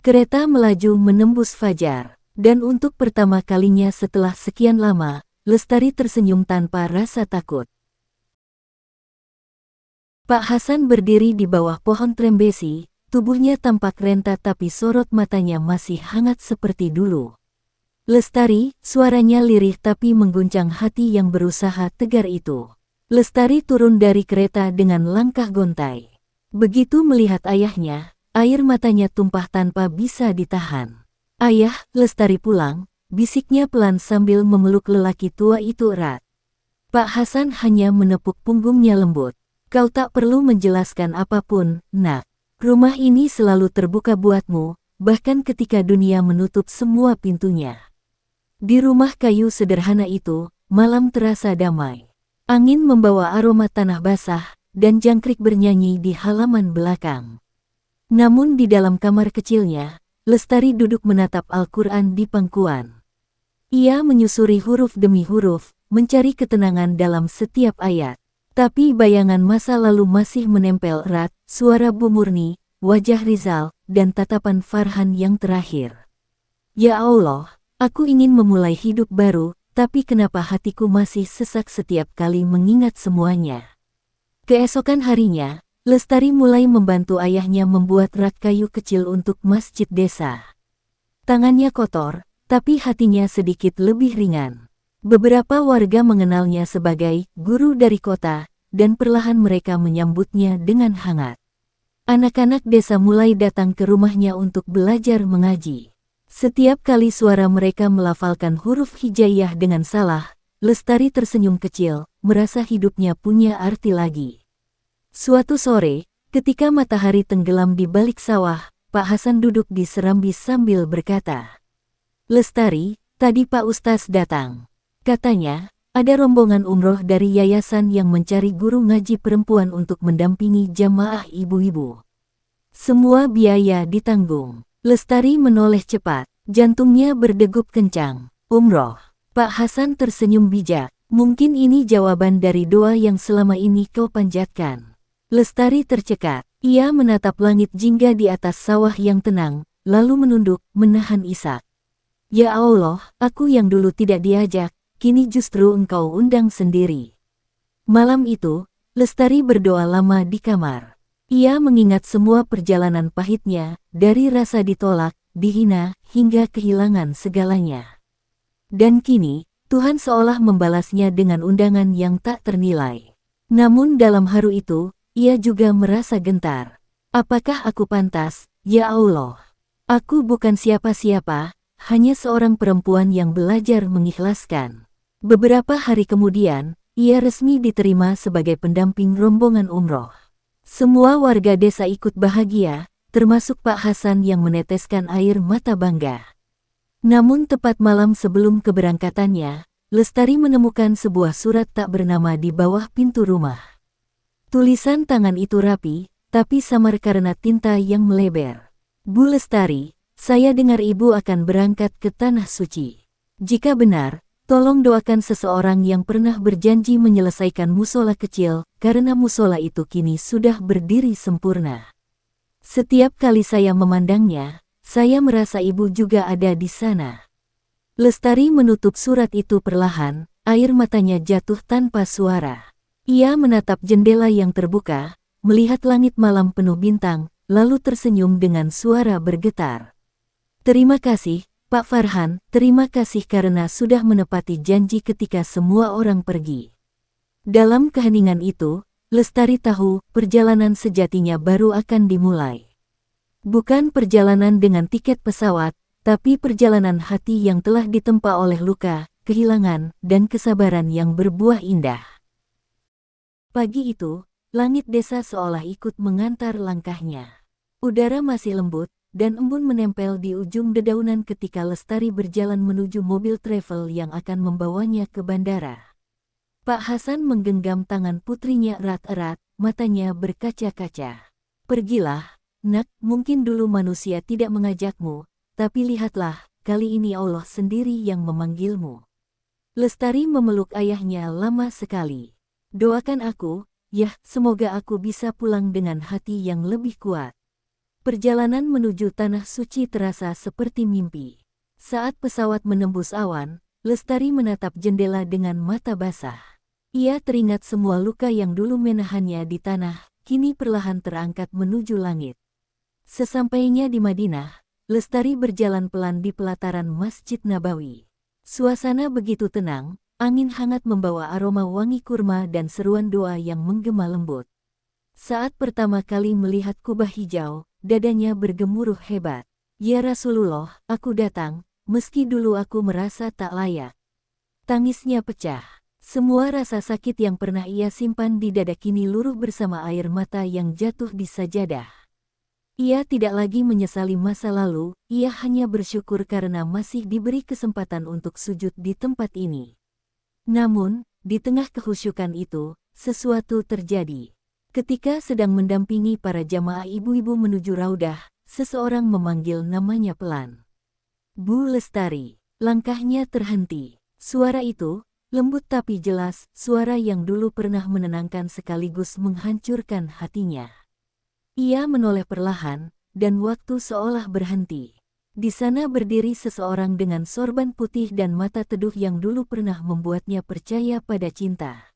Speaker 1: Kereta melaju menembus fajar, dan untuk pertama kalinya setelah sekian lama, Lestari tersenyum tanpa rasa takut. Pak Hasan berdiri di bawah pohon trembesi, tubuhnya tampak renta tapi sorot matanya masih hangat seperti dulu. Lestari, suaranya lirih tapi mengguncang hati yang berusaha tegar itu. Lestari turun dari kereta dengan langkah gontai. Begitu melihat ayahnya, air matanya tumpah tanpa bisa ditahan. Ayah, Lestari pulang, bisiknya pelan sambil memeluk lelaki tua itu erat. Pak Hasan hanya menepuk punggungnya lembut. Kau tak perlu menjelaskan apapun, nak. Rumah ini selalu terbuka buatmu, bahkan ketika dunia menutup semua pintunya. Di rumah kayu sederhana itu, malam terasa damai. Angin membawa aroma tanah basah, dan jangkrik bernyanyi di halaman belakang. Namun di dalam kamar kecilnya, Lestari duduk menatap Al-Quran di pangkuan. Ia menyusuri huruf demi huruf, mencari ketenangan dalam setiap ayat. Tapi bayangan masa lalu masih menempel erat, suara Bu Murni, wajah Rizal, dan tatapan Farhan yang terakhir. Ya Allah, aku ingin memulai hidup baru, tapi kenapa hatiku masih sesak setiap kali mengingat semuanya. Keesokan harinya, Lestari mulai membantu ayahnya membuat rak kayu kecil untuk masjid desa. Tangannya kotor, tapi hatinya sedikit lebih ringan. Beberapa warga mengenalnya sebagai guru dari kota, dan perlahan mereka menyambutnya dengan hangat. Anak-anak desa mulai datang ke rumahnya untuk belajar mengaji. Setiap kali suara mereka melafalkan huruf hijaiyah dengan salah, Lestari tersenyum kecil, merasa hidupnya punya arti lagi. Suatu sore, ketika matahari tenggelam di balik sawah, Pak Hasan duduk di serambi sambil berkata, "Lestari, tadi Pak Ustaz datang. Katanya, ada rombongan umroh dari yayasan yang mencari guru ngaji perempuan untuk mendampingi jamaah ibu-ibu. Semua biaya ditanggung." Lestari menoleh cepat, jantungnya berdegup kencang. Umroh. Pak Hasan tersenyum bijak. Mungkin ini jawaban dari doa yang selama ini kau panjatkan. Lestari tercekat. Ia menatap langit jingga di atas sawah yang tenang, lalu menunduk, menahan isak. Ya Allah, aku yang dulu tidak diajak, kini justru engkau undang sendiri. Malam itu, Lestari berdoa lama di kamar. Ia mengingat semua perjalanan pahitnya, dari rasa ditolak, dihina, hingga kehilangan segalanya. Dan kini, Tuhan seolah membalasnya dengan undangan yang tak ternilai. Namun dalam haru itu, ia juga merasa gentar. Apakah aku pantas, ya Allah? Aku bukan siapa-siapa, hanya seorang perempuan yang belajar mengikhlaskan. Beberapa hari kemudian, ia resmi diterima sebagai pendamping rombongan umroh. Semua warga desa ikut bahagia, termasuk Pak Hasan yang meneteskan air mata bangga. Namun tepat malam sebelum keberangkatannya, Lestari menemukan sebuah surat tak bernama di bawah pintu rumah. Tulisan tangan itu rapi, tapi samar karena tinta yang melebar. Bu Lestari, saya dengar ibu akan berangkat ke Tanah Suci. Jika benar, tolong doakan seseorang yang pernah berjanji menyelesaikan musola kecil, karena musola itu kini sudah berdiri sempurna. Setiap kali saya memandangnya, saya merasa ibu juga ada di sana. Lestari menutup surat itu perlahan, air matanya jatuh tanpa suara. Ia menatap jendela yang terbuka, melihat langit malam penuh bintang, lalu tersenyum dengan suara bergetar. Terima kasih, Pak Farhan, terima kasih karena sudah menepati janji ketika semua orang pergi. Dalam keheningan itu, Lestari tahu perjalanan sejatinya baru akan dimulai. Bukan perjalanan dengan tiket pesawat, tapi perjalanan hati yang telah ditempa oleh luka, kehilangan, dan kesabaran yang berbuah indah. Pagi itu, langit desa seolah ikut mengantar langkahnya. Udara masih lembut, dan embun menempel di ujung dedaunan ketika Lestari berjalan menuju mobil travel yang akan membawanya ke bandara. Pak Hasan menggenggam tangan putrinya erat-erat, matanya berkaca-kaca. Pergilah, nak, mungkin dulu manusia tidak mengajakmu, tapi lihatlah, kali ini Allah sendiri yang memanggilmu. Lestari memeluk ayahnya lama sekali. Doakan aku, ya, semoga aku bisa pulang dengan hati yang lebih kuat. Perjalanan menuju Tanah Suci terasa seperti mimpi. Saat pesawat menembus awan, Lestari menatap jendela dengan mata basah. Ia teringat semua luka yang dulu menahannya di tanah, kini perlahan terangkat menuju langit. Sesampainya di Madinah, Lestari berjalan pelan di pelataran Masjid Nabawi. Suasana begitu tenang, angin hangat membawa aroma wangi kurma dan seruan doa yang menggema lembut. Saat pertama kali melihat kubah hijau, dadanya bergemuruh hebat. Ya Rasulullah, aku datang, meski dulu aku merasa tak layak. Tangisnya pecah. Semua rasa sakit yang pernah ia simpan di dada kini luruh bersama air mata yang jatuh di sajadah. Ia tidak lagi menyesali masa lalu, ia hanya bersyukur karena masih diberi kesempatan untuk sujud di tempat ini. Namun, di tengah kehusyukan itu, sesuatu terjadi. Ketika sedang mendampingi para jamaah ibu-ibu menuju raudah, seseorang memanggil namanya pelan. Bu Lestari. Langkahnya terhenti. Suara itu, lembut tapi jelas, suara yang dulu pernah menenangkan sekaligus menghancurkan hatinya. Ia menoleh perlahan, dan waktu seolah berhenti. Di sana berdiri seseorang dengan sorban putih dan mata teduh yang dulu pernah membuatnya percaya pada cinta.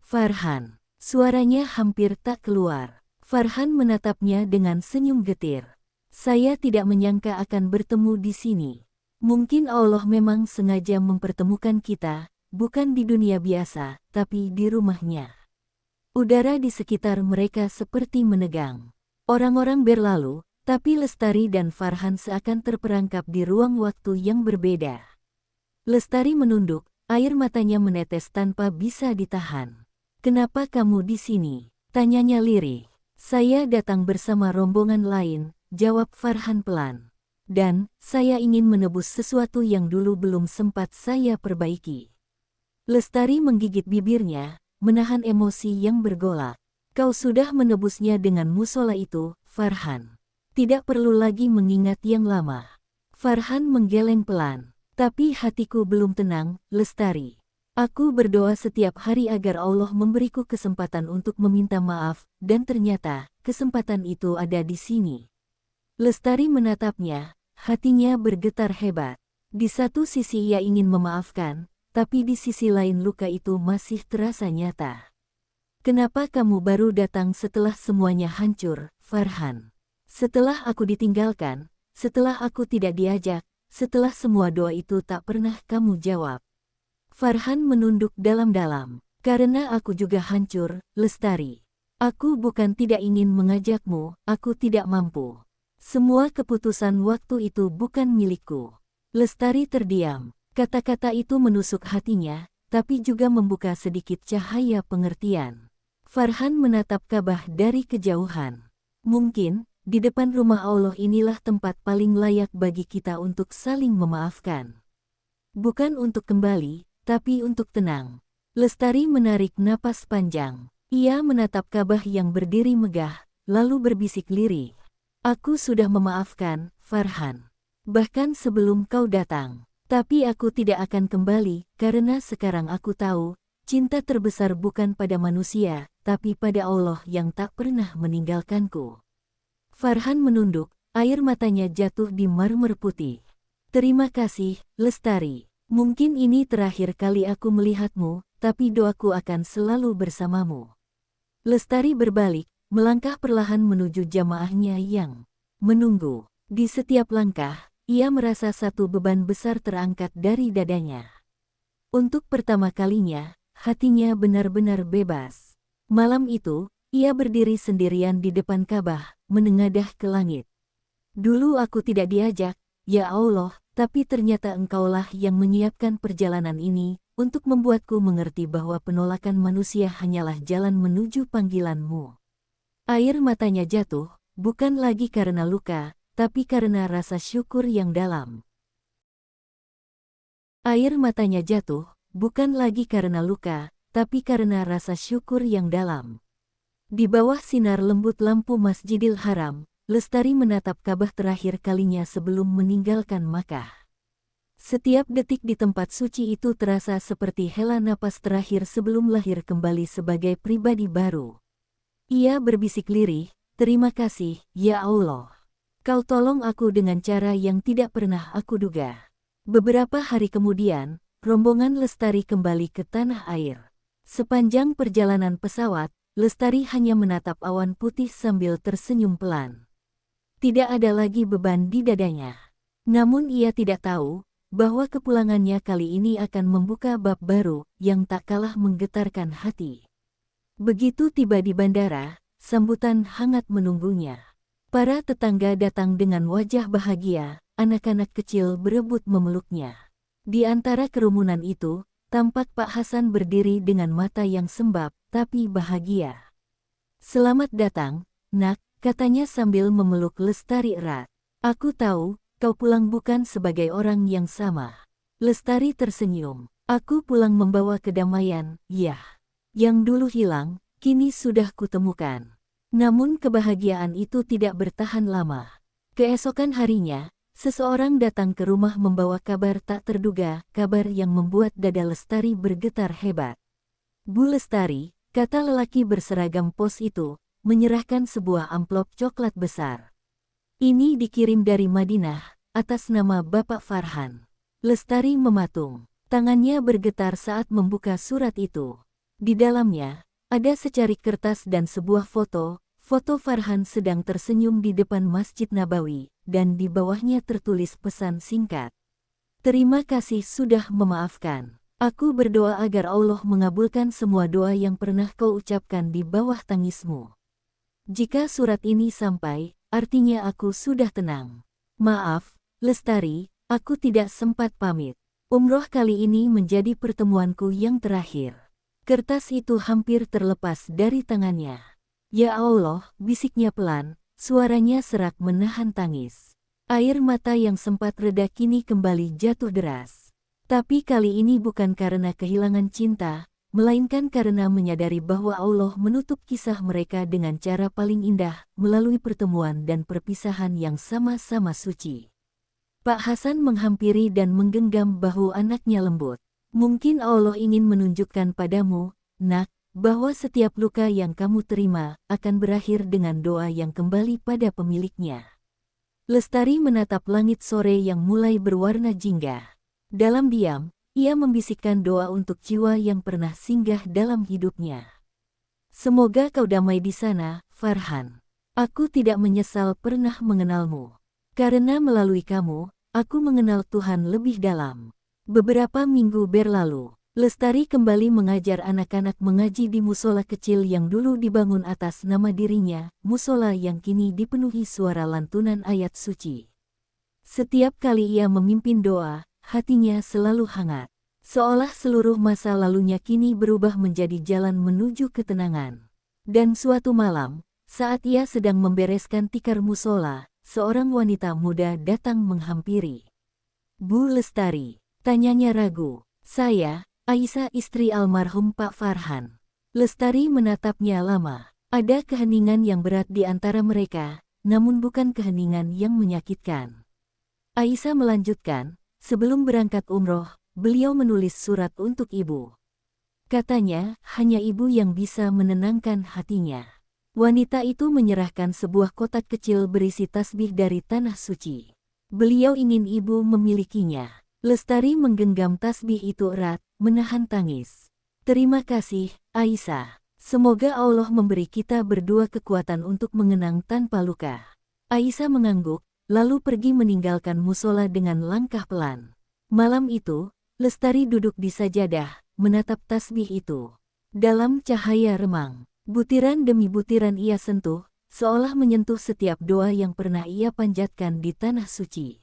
Speaker 1: Farhan. Suaranya hampir tak keluar. Farhan menatapnya dengan senyum getir. Saya tidak menyangka akan bertemu di sini. Mungkin Allah memang sengaja mempertemukan kita, bukan di dunia biasa, tapi di rumahnya. Udara di sekitar mereka seperti menegang. Orang-orang berlalu, tapi Lestari dan Farhan seakan terperangkap di ruang waktu yang berbeda. Lestari menunduk, air matanya menetes tanpa bisa ditahan. Kenapa kamu di sini? Tanyanya lirih. Saya datang bersama rombongan lain, jawab Farhan pelan. Dan, saya ingin menebus sesuatu yang dulu belum sempat saya perbaiki. Lestari menggigit bibirnya, menahan emosi yang bergolak. Kau sudah menebusnya dengan musola itu, Farhan. Tidak perlu lagi mengingat yang lama. Farhan menggeleng pelan. Tapi hatiku belum tenang, Lestari. Aku berdoa setiap hari agar Allah memberiku kesempatan untuk meminta maaf, dan ternyata, kesempatan itu ada di sini. Lestari menatapnya, hatinya bergetar hebat. Di satu sisi ia ingin memaafkan, tapi di sisi lain luka itu masih terasa nyata. Kenapa kamu baru datang setelah semuanya hancur, Farhan? Setelah aku ditinggalkan, setelah aku tidak diajak, setelah semua doa itu tak pernah kamu jawab. Farhan menunduk dalam-dalam. Karena aku juga hancur, Lestari. Aku bukan tidak ingin mengajakmu, aku tidak mampu. Semua keputusan waktu itu bukan milikku. Lestari terdiam. Kata-kata itu menusuk hatinya, tapi juga membuka sedikit cahaya pengertian. Farhan menatap Ka'bah dari kejauhan. Mungkin, di depan rumah Allah inilah tempat paling layak bagi kita untuk saling memaafkan. Bukan untuk kembali, tapi untuk tenang. Lestari menarik napas panjang. Ia menatap Ka'bah yang berdiri megah, lalu berbisik lirih. Aku sudah memaafkan, Farhan. Bahkan sebelum kau datang. Tapi aku tidak akan kembali, karena sekarang aku tahu, cinta terbesar bukan pada manusia, tapi pada Allah yang tak pernah meninggalkanku. Farhan menunduk, air matanya jatuh di marmer putih. Terima kasih, Lestari. Mungkin ini terakhir kali aku melihatmu, tapi doaku akan selalu bersamamu. Lestari berbalik, melangkah perlahan menuju jamaahnya yang menunggu. Di setiap langkah, ia merasa satu beban besar terangkat dari dadanya. Untuk pertama kalinya, hatinya benar-benar bebas. Malam itu, ia berdiri sendirian di depan Ka'bah, menengadah ke langit. Dulu aku tidak diajak, ya Allah, tapi ternyata engkaulah yang menyiapkan perjalanan ini, untuk membuatku mengerti bahwa penolakan manusia hanyalah jalan menuju panggilanmu. Air matanya jatuh, bukan lagi karena luka, tapi karena rasa syukur yang dalam. Air matanya jatuh, bukan lagi karena luka, tapi karena rasa syukur yang dalam. Di bawah sinar lembut lampu Masjidil Haram, Lestari menatap Ka'bah terakhir kalinya sebelum meninggalkan Makkah. Setiap detik di tempat suci itu terasa seperti hela napas terakhir sebelum lahir kembali sebagai pribadi baru. Ia berbisik lirih, terima kasih, ya Allah. Kau tolong aku dengan cara yang tidak pernah aku duga. Beberapa hari kemudian, rombongan Lestari kembali ke tanah air. Sepanjang perjalanan pesawat, Lestari hanya menatap awan putih sambil tersenyum pelan. Tidak ada lagi beban di dadanya. Namun ia tidak tahu, bahwa kepulangannya kali ini akan membuka bab baru, yang tak kalah menggetarkan hati. Begitu tiba di bandara, sambutan hangat menunggunya. Para tetangga datang dengan wajah bahagia, anak-anak kecil berebut memeluknya. Di antara kerumunan itu, tampak Pak Hasan berdiri dengan mata yang sembab, tapi bahagia. Selamat datang, nak, katanya sambil memeluk Lestari erat. Aku tahu, kau pulang bukan sebagai orang yang sama. Lestari tersenyum. Aku pulang membawa kedamaian, ya. Yang dulu hilang, kini sudah kutemukan. Namun kebahagiaan itu tidak bertahan lama. Keesokan harinya, seseorang datang ke rumah membawa kabar tak terduga, kabar yang membuat dada Lestari bergetar hebat. Bu Lestari, kata lelaki berseragam pos itu, menyerahkan sebuah amplop coklat besar. Ini dikirim dari Madinah, atas nama Bapak Farhan. Lestari mematung. Tangannya bergetar saat membuka surat itu. Di dalamnya, ada secarik kertas dan sebuah foto. Foto Farhan sedang tersenyum di depan Masjid Nabawi, dan di bawahnya tertulis pesan singkat. Terima kasih sudah memaafkan. Aku berdoa agar Allah mengabulkan semua doa yang pernah kau ucapkan di bawah tangismu. Jika surat ini sampai, artinya aku sudah tenang. Maaf, Lestari, aku tidak sempat pamit. Umroh kali ini menjadi pertemuanku yang terakhir. Kertas itu hampir terlepas dari tangannya. Ya Allah, bisiknya pelan, suaranya serak menahan tangis. Air mata yang sempat reda kini kembali jatuh deras. Tapi kali ini bukan karena kehilangan cinta, melainkan karena menyadari bahwa Allah menutup kisah mereka dengan cara paling indah, melalui pertemuan dan perpisahan yang sama-sama suci. Pak Hasan menghampiri dan menggenggam bahu anaknya lembut. Mungkin Allah ingin menunjukkan padamu, nak, bahwa setiap luka yang kamu terima, akan berakhir dengan doa yang kembali pada pemiliknya. Lestari menatap langit sore yang mulai berwarna jingga. Dalam diam, ia membisikkan doa untuk jiwa yang pernah singgah dalam hidupnya. Semoga kau damai di sana, Farhan. Aku tidak menyesal pernah mengenalmu. Karena melalui kamu, aku mengenal Tuhan lebih dalam. Beberapa minggu berlalu, Lestari kembali mengajar anak-anak mengaji di musola kecil yang dulu dibangun atas nama dirinya, musola yang kini dipenuhi suara lantunan ayat suci. Setiap kali ia memimpin doa, hatinya selalu hangat. Seolah seluruh masa lalunya kini berubah menjadi jalan menuju ketenangan. Dan suatu malam, saat ia sedang membereskan tikar musola, seorang wanita muda datang menghampiri. "Bu Lestari," tanyanya ragu. "Saya, Aisyah, istri almarhum Pak Farhan." Lestari menatapnya lama. Ada keheningan yang berat di antara mereka, namun bukan keheningan yang menyakitkan. Aisyah melanjutkan, "Sebelum berangkat umroh, beliau menulis surat untuk ibu. Katanya, hanya ibu yang bisa menenangkan hatinya." Wanita itu menyerahkan sebuah kotak kecil berisi tasbih dari tanah suci. "Beliau ingin ibu memilikinya." Lestari menggenggam tasbih itu erat, menahan tangis. "Terima kasih, Aisyah. Semoga Allah memberi kita berdua kekuatan untuk mengenang tanpa luka." Aisyah mengangguk, lalu pergi meninggalkan musola dengan langkah pelan. Malam itu, Lestari duduk di sajadah, menatap tasbih itu. Dalam cahaya remang, butiran demi butiran ia sentuh, seolah menyentuh setiap doa yang pernah ia panjatkan di tanah suci.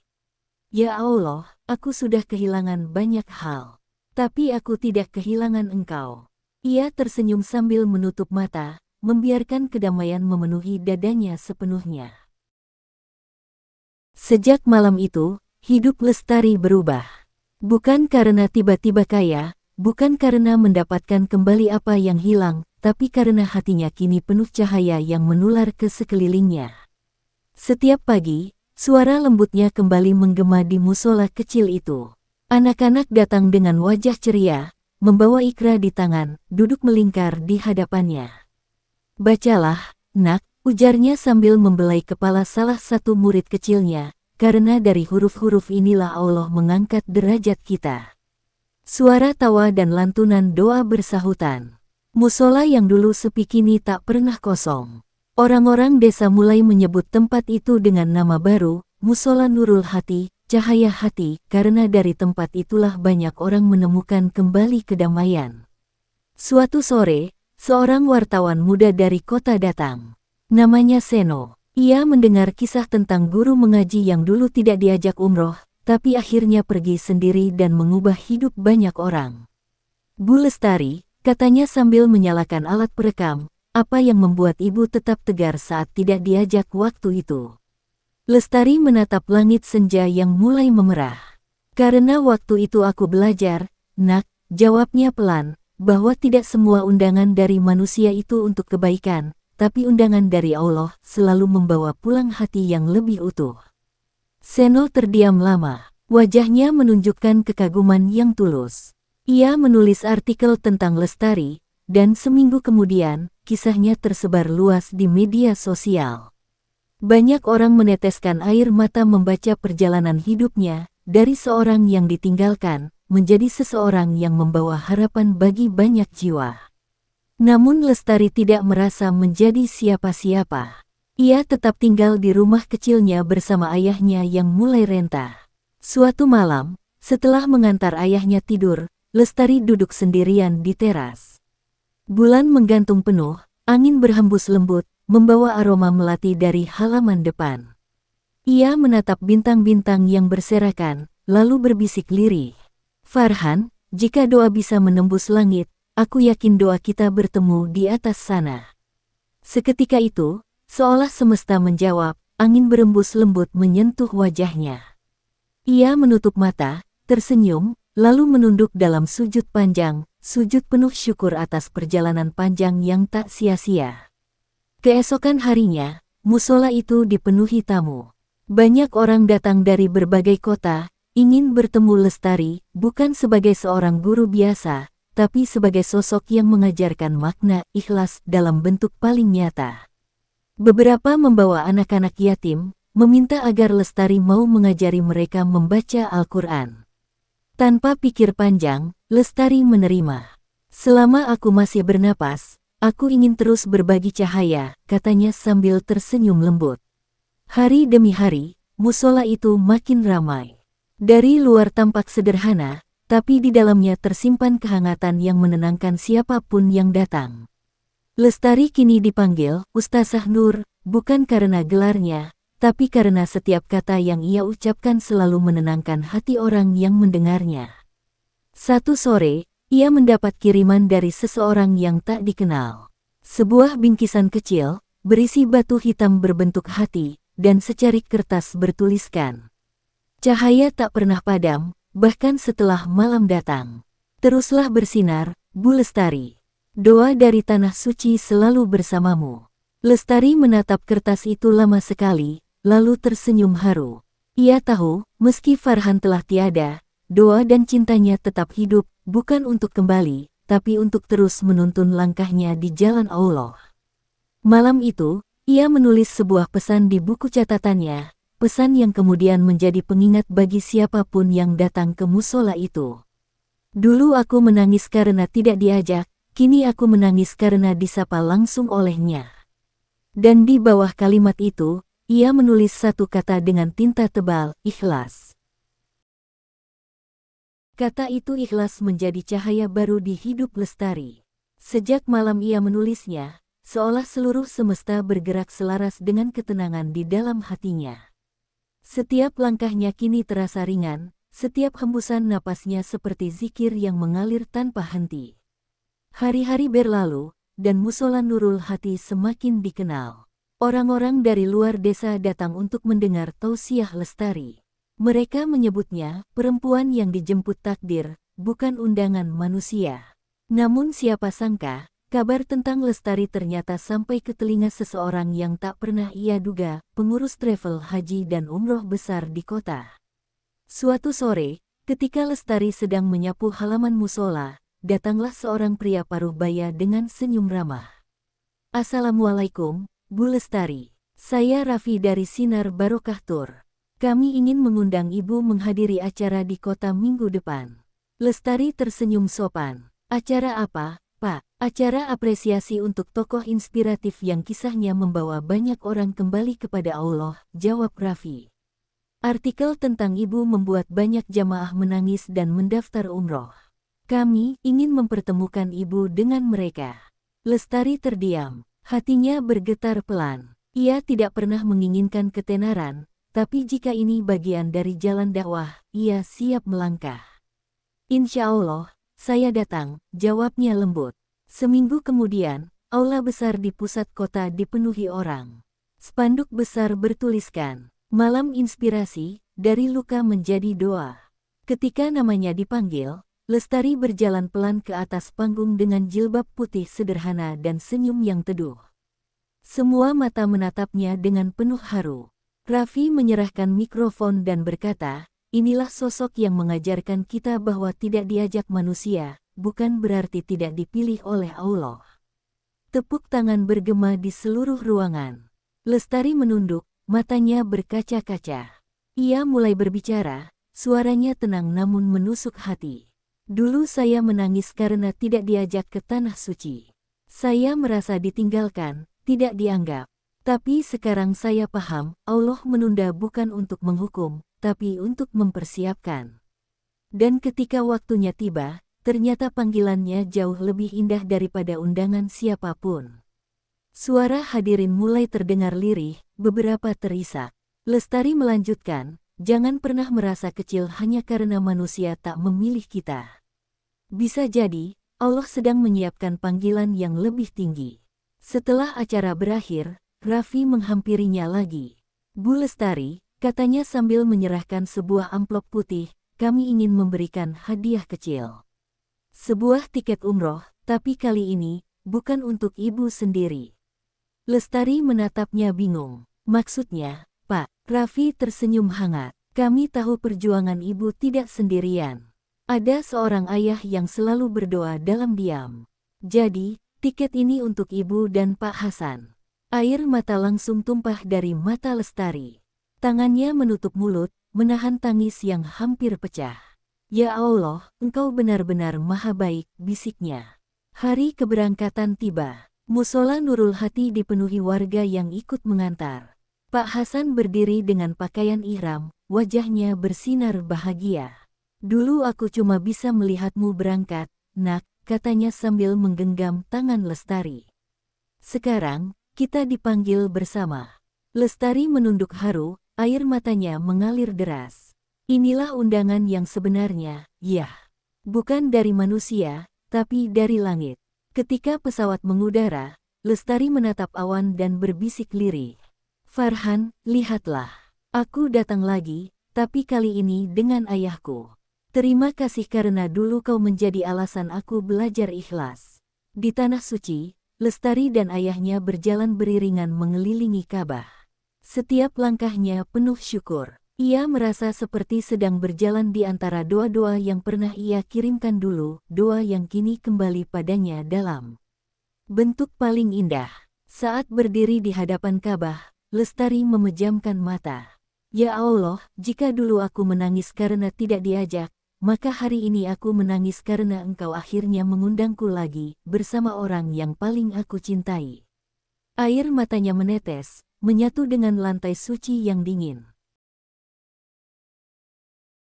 Speaker 1: "Ya Allah, aku sudah kehilangan banyak hal. Tapi aku tidak kehilangan Engkau." Ia tersenyum sambil menutup mata, membiarkan kedamaian memenuhi dadanya sepenuhnya. Sejak malam itu, hidup Lestari berubah. Bukan karena tiba-tiba kaya, bukan karena mendapatkan kembali apa yang hilang, tapi karena hatinya kini penuh cahaya yang menular ke sekelilingnya. Setiap pagi, suara lembutnya kembali menggema di musola kecil itu. Anak-anak datang dengan wajah ceria, membawa ikra di tangan, duduk melingkar di hadapannya. "Bacalah, Nak," ujarnya sambil membelai kepala salah satu murid kecilnya, "karena dari huruf-huruf inilah Allah mengangkat derajat kita." Suara tawa dan lantunan doa bersahutan. Musola yang dulu sepi kini tak pernah kosong. Orang-orang desa mulai menyebut tempat itu dengan nama baru, Musola Nurul Hati, cahaya hati, karena dari tempat itulah banyak orang menemukan kembali kedamaian. Suatu sore, seorang wartawan muda dari kota datang. Namanya Seno. Ia mendengar kisah tentang guru mengaji yang dulu tidak diajak umroh, tapi akhirnya pergi sendiri dan mengubah hidup banyak orang. "Bu Lestari," katanya sambil menyalakan alat perekam, "apa yang membuat ibu tetap tegar saat tidak diajak waktu itu?" Lestari menatap langit senja yang mulai memerah. "Karena waktu itu aku belajar, Nak," jawabnya pelan, "bahwa tidak semua undangan dari manusia itu untuk kebaikan, tapi undangan dari Allah selalu membawa pulang hati yang lebih utuh." Seno terdiam lama. Wajahnya menunjukkan kekaguman yang tulus. Ia menulis artikel tentang Lestari, dan seminggu kemudian, kisahnya tersebar luas di media sosial. Banyak orang meneteskan air mata membaca perjalanan hidupnya, dari seorang yang ditinggalkan, menjadi seseorang yang membawa harapan bagi banyak jiwa. Namun Lestari tidak merasa menjadi siapa-siapa. Ia tetap tinggal di rumah kecilnya bersama ayahnya yang mulai renta. Suatu malam, setelah mengantar ayahnya tidur, Lestari duduk sendirian di teras. Bulan menggantung penuh, angin berhembus lembut, membawa aroma melati dari halaman depan. Ia menatap bintang-bintang yang berserakan, lalu berbisik lirih. "Farhan, jika doa bisa menembus langit, aku yakin doa kita bertemu di atas sana." Seketika itu, seolah semesta menjawab, angin berembus lembut menyentuh wajahnya. Ia menutup mata, tersenyum, lalu menunduk dalam sujud panjang, sujud penuh syukur atas perjalanan panjang yang tak sia-sia. Keesokan harinya, musola itu dipenuhi tamu. Banyak orang datang dari berbagai kota, ingin bertemu Lestari, bukan sebagai seorang guru biasa, tapi sebagai sosok yang mengajarkan makna ikhlas dalam bentuk paling nyata. Beberapa membawa anak-anak yatim, meminta agar Lestari mau mengajari mereka membaca Al-Quran. Tanpa pikir panjang, Lestari menerima. "Selama aku masih bernapas, Aku ingin terus berbagi cahaya, katanya sambil tersenyum lembut. Hari demi hari, musola itu makin ramai. Dari luar tampak sederhana, tapi di dalamnya tersimpan kehangatan yang menenangkan siapapun yang datang. Lestari kini dipanggil Ustazah Nur, bukan karena gelarnya, tapi karena setiap kata yang ia ucapkan selalu menenangkan hati orang yang mendengarnya. Satu sore, ia mendapat kiriman dari seseorang yang tak dikenal. Sebuah bingkisan kecil, berisi batu hitam berbentuk hati, dan secarik kertas bertuliskan. Cahaya tak pernah padam, bahkan setelah malam datang. Teruslah bersinar, Bu Lestari. Doa dari tanah suci selalu bersamamu. Lestari menatap kertas itu lama sekali, lalu tersenyum haru. Ia tahu, meski Farhan telah tiada, doa dan cintanya tetap hidup, bukan untuk kembali, tapi untuk terus menuntun langkahnya di jalan Allah. Malam itu, ia menulis sebuah pesan di buku catatannya, pesan yang kemudian menjadi pengingat bagi siapapun yang datang ke musola itu. Dulu aku menangis karena tidak diajak, kini aku menangis karena disapa langsung olehnya. Dan di bawah kalimat itu, ia menulis satu kata dengan tinta tebal, ikhlas. Kata itu ikhlas menjadi cahaya baru di hidup Lestari. Sejak malam ia menulisnya, seolah seluruh semesta bergerak selaras dengan ketenangan di dalam hatinya. Setiap langkahnya kini terasa ringan, setiap hembusan napasnya seperti zikir yang mengalir tanpa henti. Hari-hari berlalu, dan musola Nurul Hati semakin dikenal. Orang-orang dari luar desa datang untuk mendengar tausiah Lestari. Mereka menyebutnya perempuan yang dijemput takdir, bukan undangan manusia. Namun siapa sangka, kabar tentang Lestari ternyata sampai ke telinga seseorang yang tak pernah ia duga, pengurus travel haji dan umroh besar di kota. Suatu sore, ketika Lestari sedang menyapu halaman musola, datanglah seorang pria paruh baya dengan senyum ramah. Assalamualaikum, Bu Lestari. Saya Raffi dari Sinar Barokah Tour. Kami ingin mengundang Ibu menghadiri acara di kota minggu depan. Lestari tersenyum sopan. Acara apa, Pak? Acara apresiasi untuk tokoh inspiratif yang kisahnya membawa banyak orang kembali kepada Allah, jawab Raffi. Artikel tentang Ibu membuat banyak jamaah menangis dan mendaftar umroh. Kami ingin mempertemukan Ibu dengan mereka. Lestari terdiam, hatinya bergetar pelan. Ia tidak pernah menginginkan ketenaran, tapi jika ini bagian dari jalan dakwah, ia siap melangkah. Insya Allah, saya datang, jawabnya lembut. Seminggu kemudian, aula besar di pusat kota dipenuhi orang. Spanduk besar bertuliskan, Malam Inspirasi, dari luka menjadi doa. Ketika namanya dipanggil, Lestari berjalan pelan ke atas panggung dengan jilbab putih sederhana dan senyum yang teduh. Semua mata menatapnya dengan penuh haru. Raffi menyerahkan mikrofon dan berkata, inilah sosok yang mengajarkan kita bahwa tidak diajak manusia, bukan berarti tidak dipilih oleh Allah. Tepuk tangan bergema di seluruh ruangan. Lestari menunduk, matanya berkaca-kaca. Ia mulai berbicara, suaranya tenang namun menusuk hati. Dulu saya menangis karena tidak diajak ke tanah suci. Saya merasa ditinggalkan, tidak dianggap. Tapi sekarang saya paham, Allah menunda bukan untuk menghukum, tapi untuk mempersiapkan. Dan ketika waktunya tiba, ternyata panggilannya jauh lebih indah daripada undangan siapapun. Suara hadirin mulai terdengar lirih, beberapa terisak. Lestari melanjutkan, jangan pernah merasa kecil hanya karena manusia tak memilih kita. Bisa jadi, Allah sedang menyiapkan panggilan yang lebih tinggi. Setelah acara berakhir, Raffi menghampirinya lagi. Bu Lestari, katanya sambil menyerahkan sebuah amplop putih, kami ingin memberikan hadiah kecil. Sebuah tiket umroh, tapi kali ini, bukan untuk Ibu sendiri. Lestari menatapnya bingung. Maksudnya, Pak? Raffi tersenyum hangat. Kami tahu perjuangan Ibu tidak sendirian. Ada seorang ayah yang selalu berdoa dalam diam. Jadi, tiket ini untuk Ibu dan Pak Hasan. Air mata langsung tumpah dari mata Lestari. Tangannya menutup mulut, menahan tangis yang hampir pecah. Ya Allah, Engkau benar-benar maha baik, bisiknya. Hari keberangkatan tiba. Musola Nurul Hati dipenuhi warga yang ikut mengantar. Pak Hasan berdiri dengan pakaian ihram, wajahnya bersinar bahagia. "Dulu aku cuma bisa melihatmu berangkat, Nak," katanya sambil menggenggam tangan Lestari. "Sekarang, kita dipanggil bersama." Lestari menunduk haru, air matanya mengalir deras. Inilah undangan yang sebenarnya, ya. Bukan dari manusia, tapi dari langit. Ketika pesawat mengudara, Lestari menatap awan dan berbisik lirih. "Farhan, lihatlah. Aku datang lagi, tapi kali ini dengan ayahku. Terima kasih karena dulu kau menjadi alasan aku belajar ikhlas." Di Tanah Suci, Lestari dan ayahnya berjalan beriringan mengelilingi Ka'bah. Setiap langkahnya penuh syukur. Ia merasa seperti sedang berjalan di antara doa-doa yang pernah ia kirimkan dulu, doa yang kini kembali padanya dalam bentuk paling indah. Saat berdiri di hadapan Ka'bah, Lestari memejamkan mata. "Ya Allah, jika dulu aku menangis karena tidak diajak, maka hari ini aku menangis karena Engkau akhirnya mengundangku lagi, bersama orang yang paling aku cintai." Air matanya menetes, menyatu dengan lantai suci yang dingin.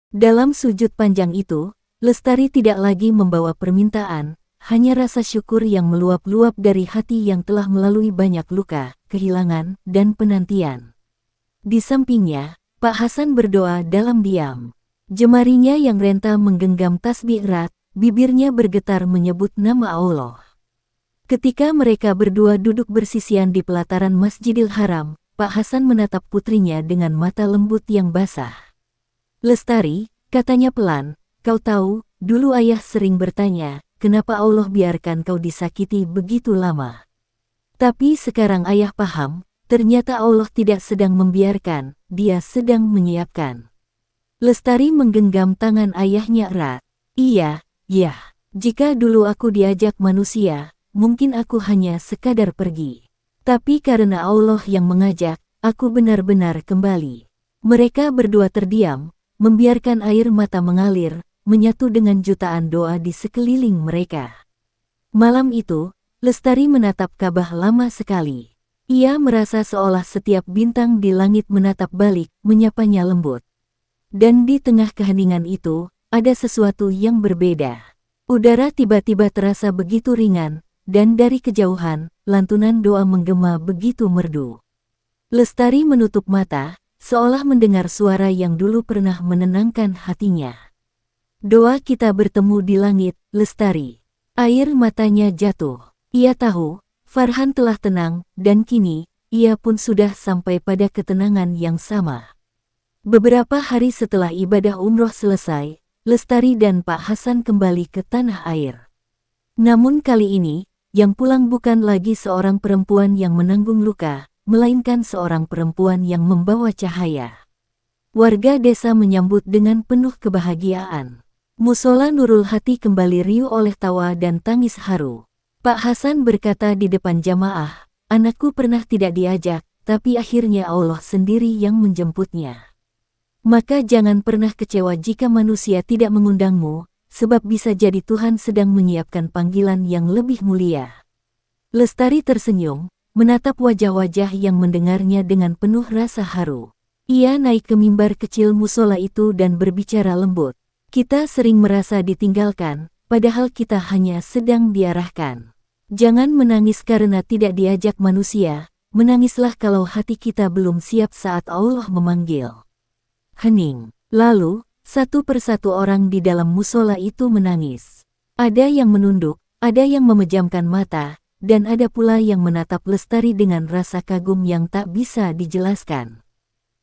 Speaker 1: Dalam sujud panjang itu, Lestari tidak lagi membawa permintaan, hanya rasa syukur yang meluap-luap dari hati yang telah melalui banyak luka, kehilangan, dan penantian. Di sampingnya, Pak Hasan berdoa dalam diam. Jemarinya yang renta menggenggam tasbih erat, bibirnya bergetar menyebut nama Allah. Ketika mereka berdua duduk bersisian di pelataran Masjidil Haram, Pak Hasan menatap putrinya dengan mata lembut yang basah. "Lestari," katanya pelan, "kau tahu, dulu ayah sering bertanya, kenapa Allah biarkan kau disakiti begitu lama. Tapi sekarang ayah paham, ternyata Allah tidak sedang membiarkan, Dia sedang menyiapkan." Lestari menggenggam tangan ayahnya erat. "Iya, ya, jika dulu aku diajak manusia, mungkin aku hanya sekadar pergi. Tapi karena Allah yang mengajak, aku benar-benar kembali." Mereka berdua terdiam, membiarkan air mata mengalir, menyatu dengan jutaan doa di sekeliling mereka. Malam itu, Lestari menatap Ka'bah lama sekali. Ia merasa seolah setiap bintang di langit menatap balik, menyapanya lembut. Dan di tengah keheningan itu, ada sesuatu yang berbeda. Udara tiba-tiba terasa begitu ringan, dan dari kejauhan, lantunan doa menggema begitu merdu. Lestari menutup mata, seolah mendengar suara yang dulu pernah menenangkan hatinya. "Doa kita bertemu di langit, Lestari." Air matanya jatuh. Ia tahu, Farhan telah tenang, dan kini, ia pun sudah sampai pada ketenangan yang sama. Beberapa hari setelah ibadah umroh selesai, Lestari dan Pak Hasan kembali ke tanah air. Namun kali ini, yang pulang bukan lagi seorang perempuan yang menanggung luka, melainkan seorang perempuan yang membawa cahaya. Warga desa menyambut dengan penuh kebahagiaan. Musola Nurul Hati kembali riuh oleh tawa dan tangis haru. Pak Hasan berkata di depan jamaah, "Anakku pernah tidak diajak, tapi akhirnya Allah sendiri yang menjemputnya. Maka jangan pernah kecewa jika manusia tidak mengundangmu, sebab bisa jadi Tuhan sedang menyiapkan panggilan yang lebih mulia." Lestari tersenyum, menatap wajah-wajah yang mendengarnya dengan penuh rasa haru. Ia naik ke mimbar kecil musola itu dan berbicara lembut. "Kita sering merasa ditinggalkan, padahal kita hanya sedang diarahkan. Jangan menangis karena tidak diajak manusia, menangislah kalau hati kita belum siap saat Allah memanggil." Hening. Lalu, satu persatu orang di dalam musola itu menangis. Ada yang menunduk, ada yang memejamkan mata, dan ada pula yang menatap Lestari dengan rasa kagum yang tak bisa dijelaskan.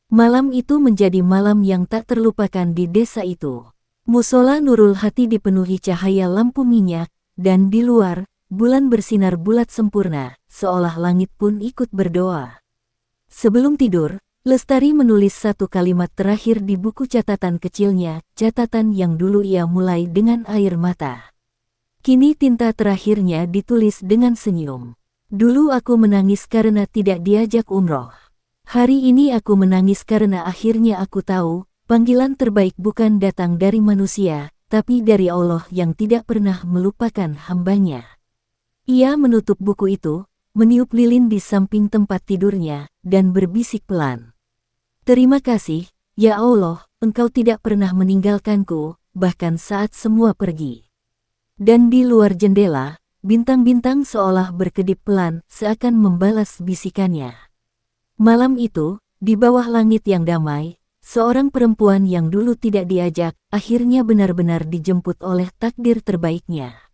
Speaker 1: Malam itu menjadi malam yang tak terlupakan di desa itu. Musola Nurul Hati dipenuhi cahaya lampu minyak, dan di luar, bulan bersinar bulat sempurna, seolah langit pun ikut berdoa. Sebelum tidur, Lestari menulis satu kalimat terakhir di buku catatan kecilnya, catatan yang dulu ia mulai dengan air mata. Kini tinta terakhirnya ditulis dengan senyum. "Dulu aku menangis karena tidak diajak umroh. Hari ini aku menangis karena akhirnya aku tahu, panggilan terbaik bukan datang dari manusia, tapi dari Allah yang tidak pernah melupakan hambanya." Ia menutup buku itu, meniup lilin di samping tempat tidurnya, dan berbisik pelan. Terima kasih, ya Allah, Engkau tidak pernah meninggalkanku, bahkan saat semua pergi. Dan di luar jendela, bintang-bintang seolah berkedip pelan, seakan membalas bisikannya. Malam itu, di bawah langit yang damai, seorang perempuan yang dulu tidak diajak, akhirnya benar-benar dijemput oleh takdir terbaiknya.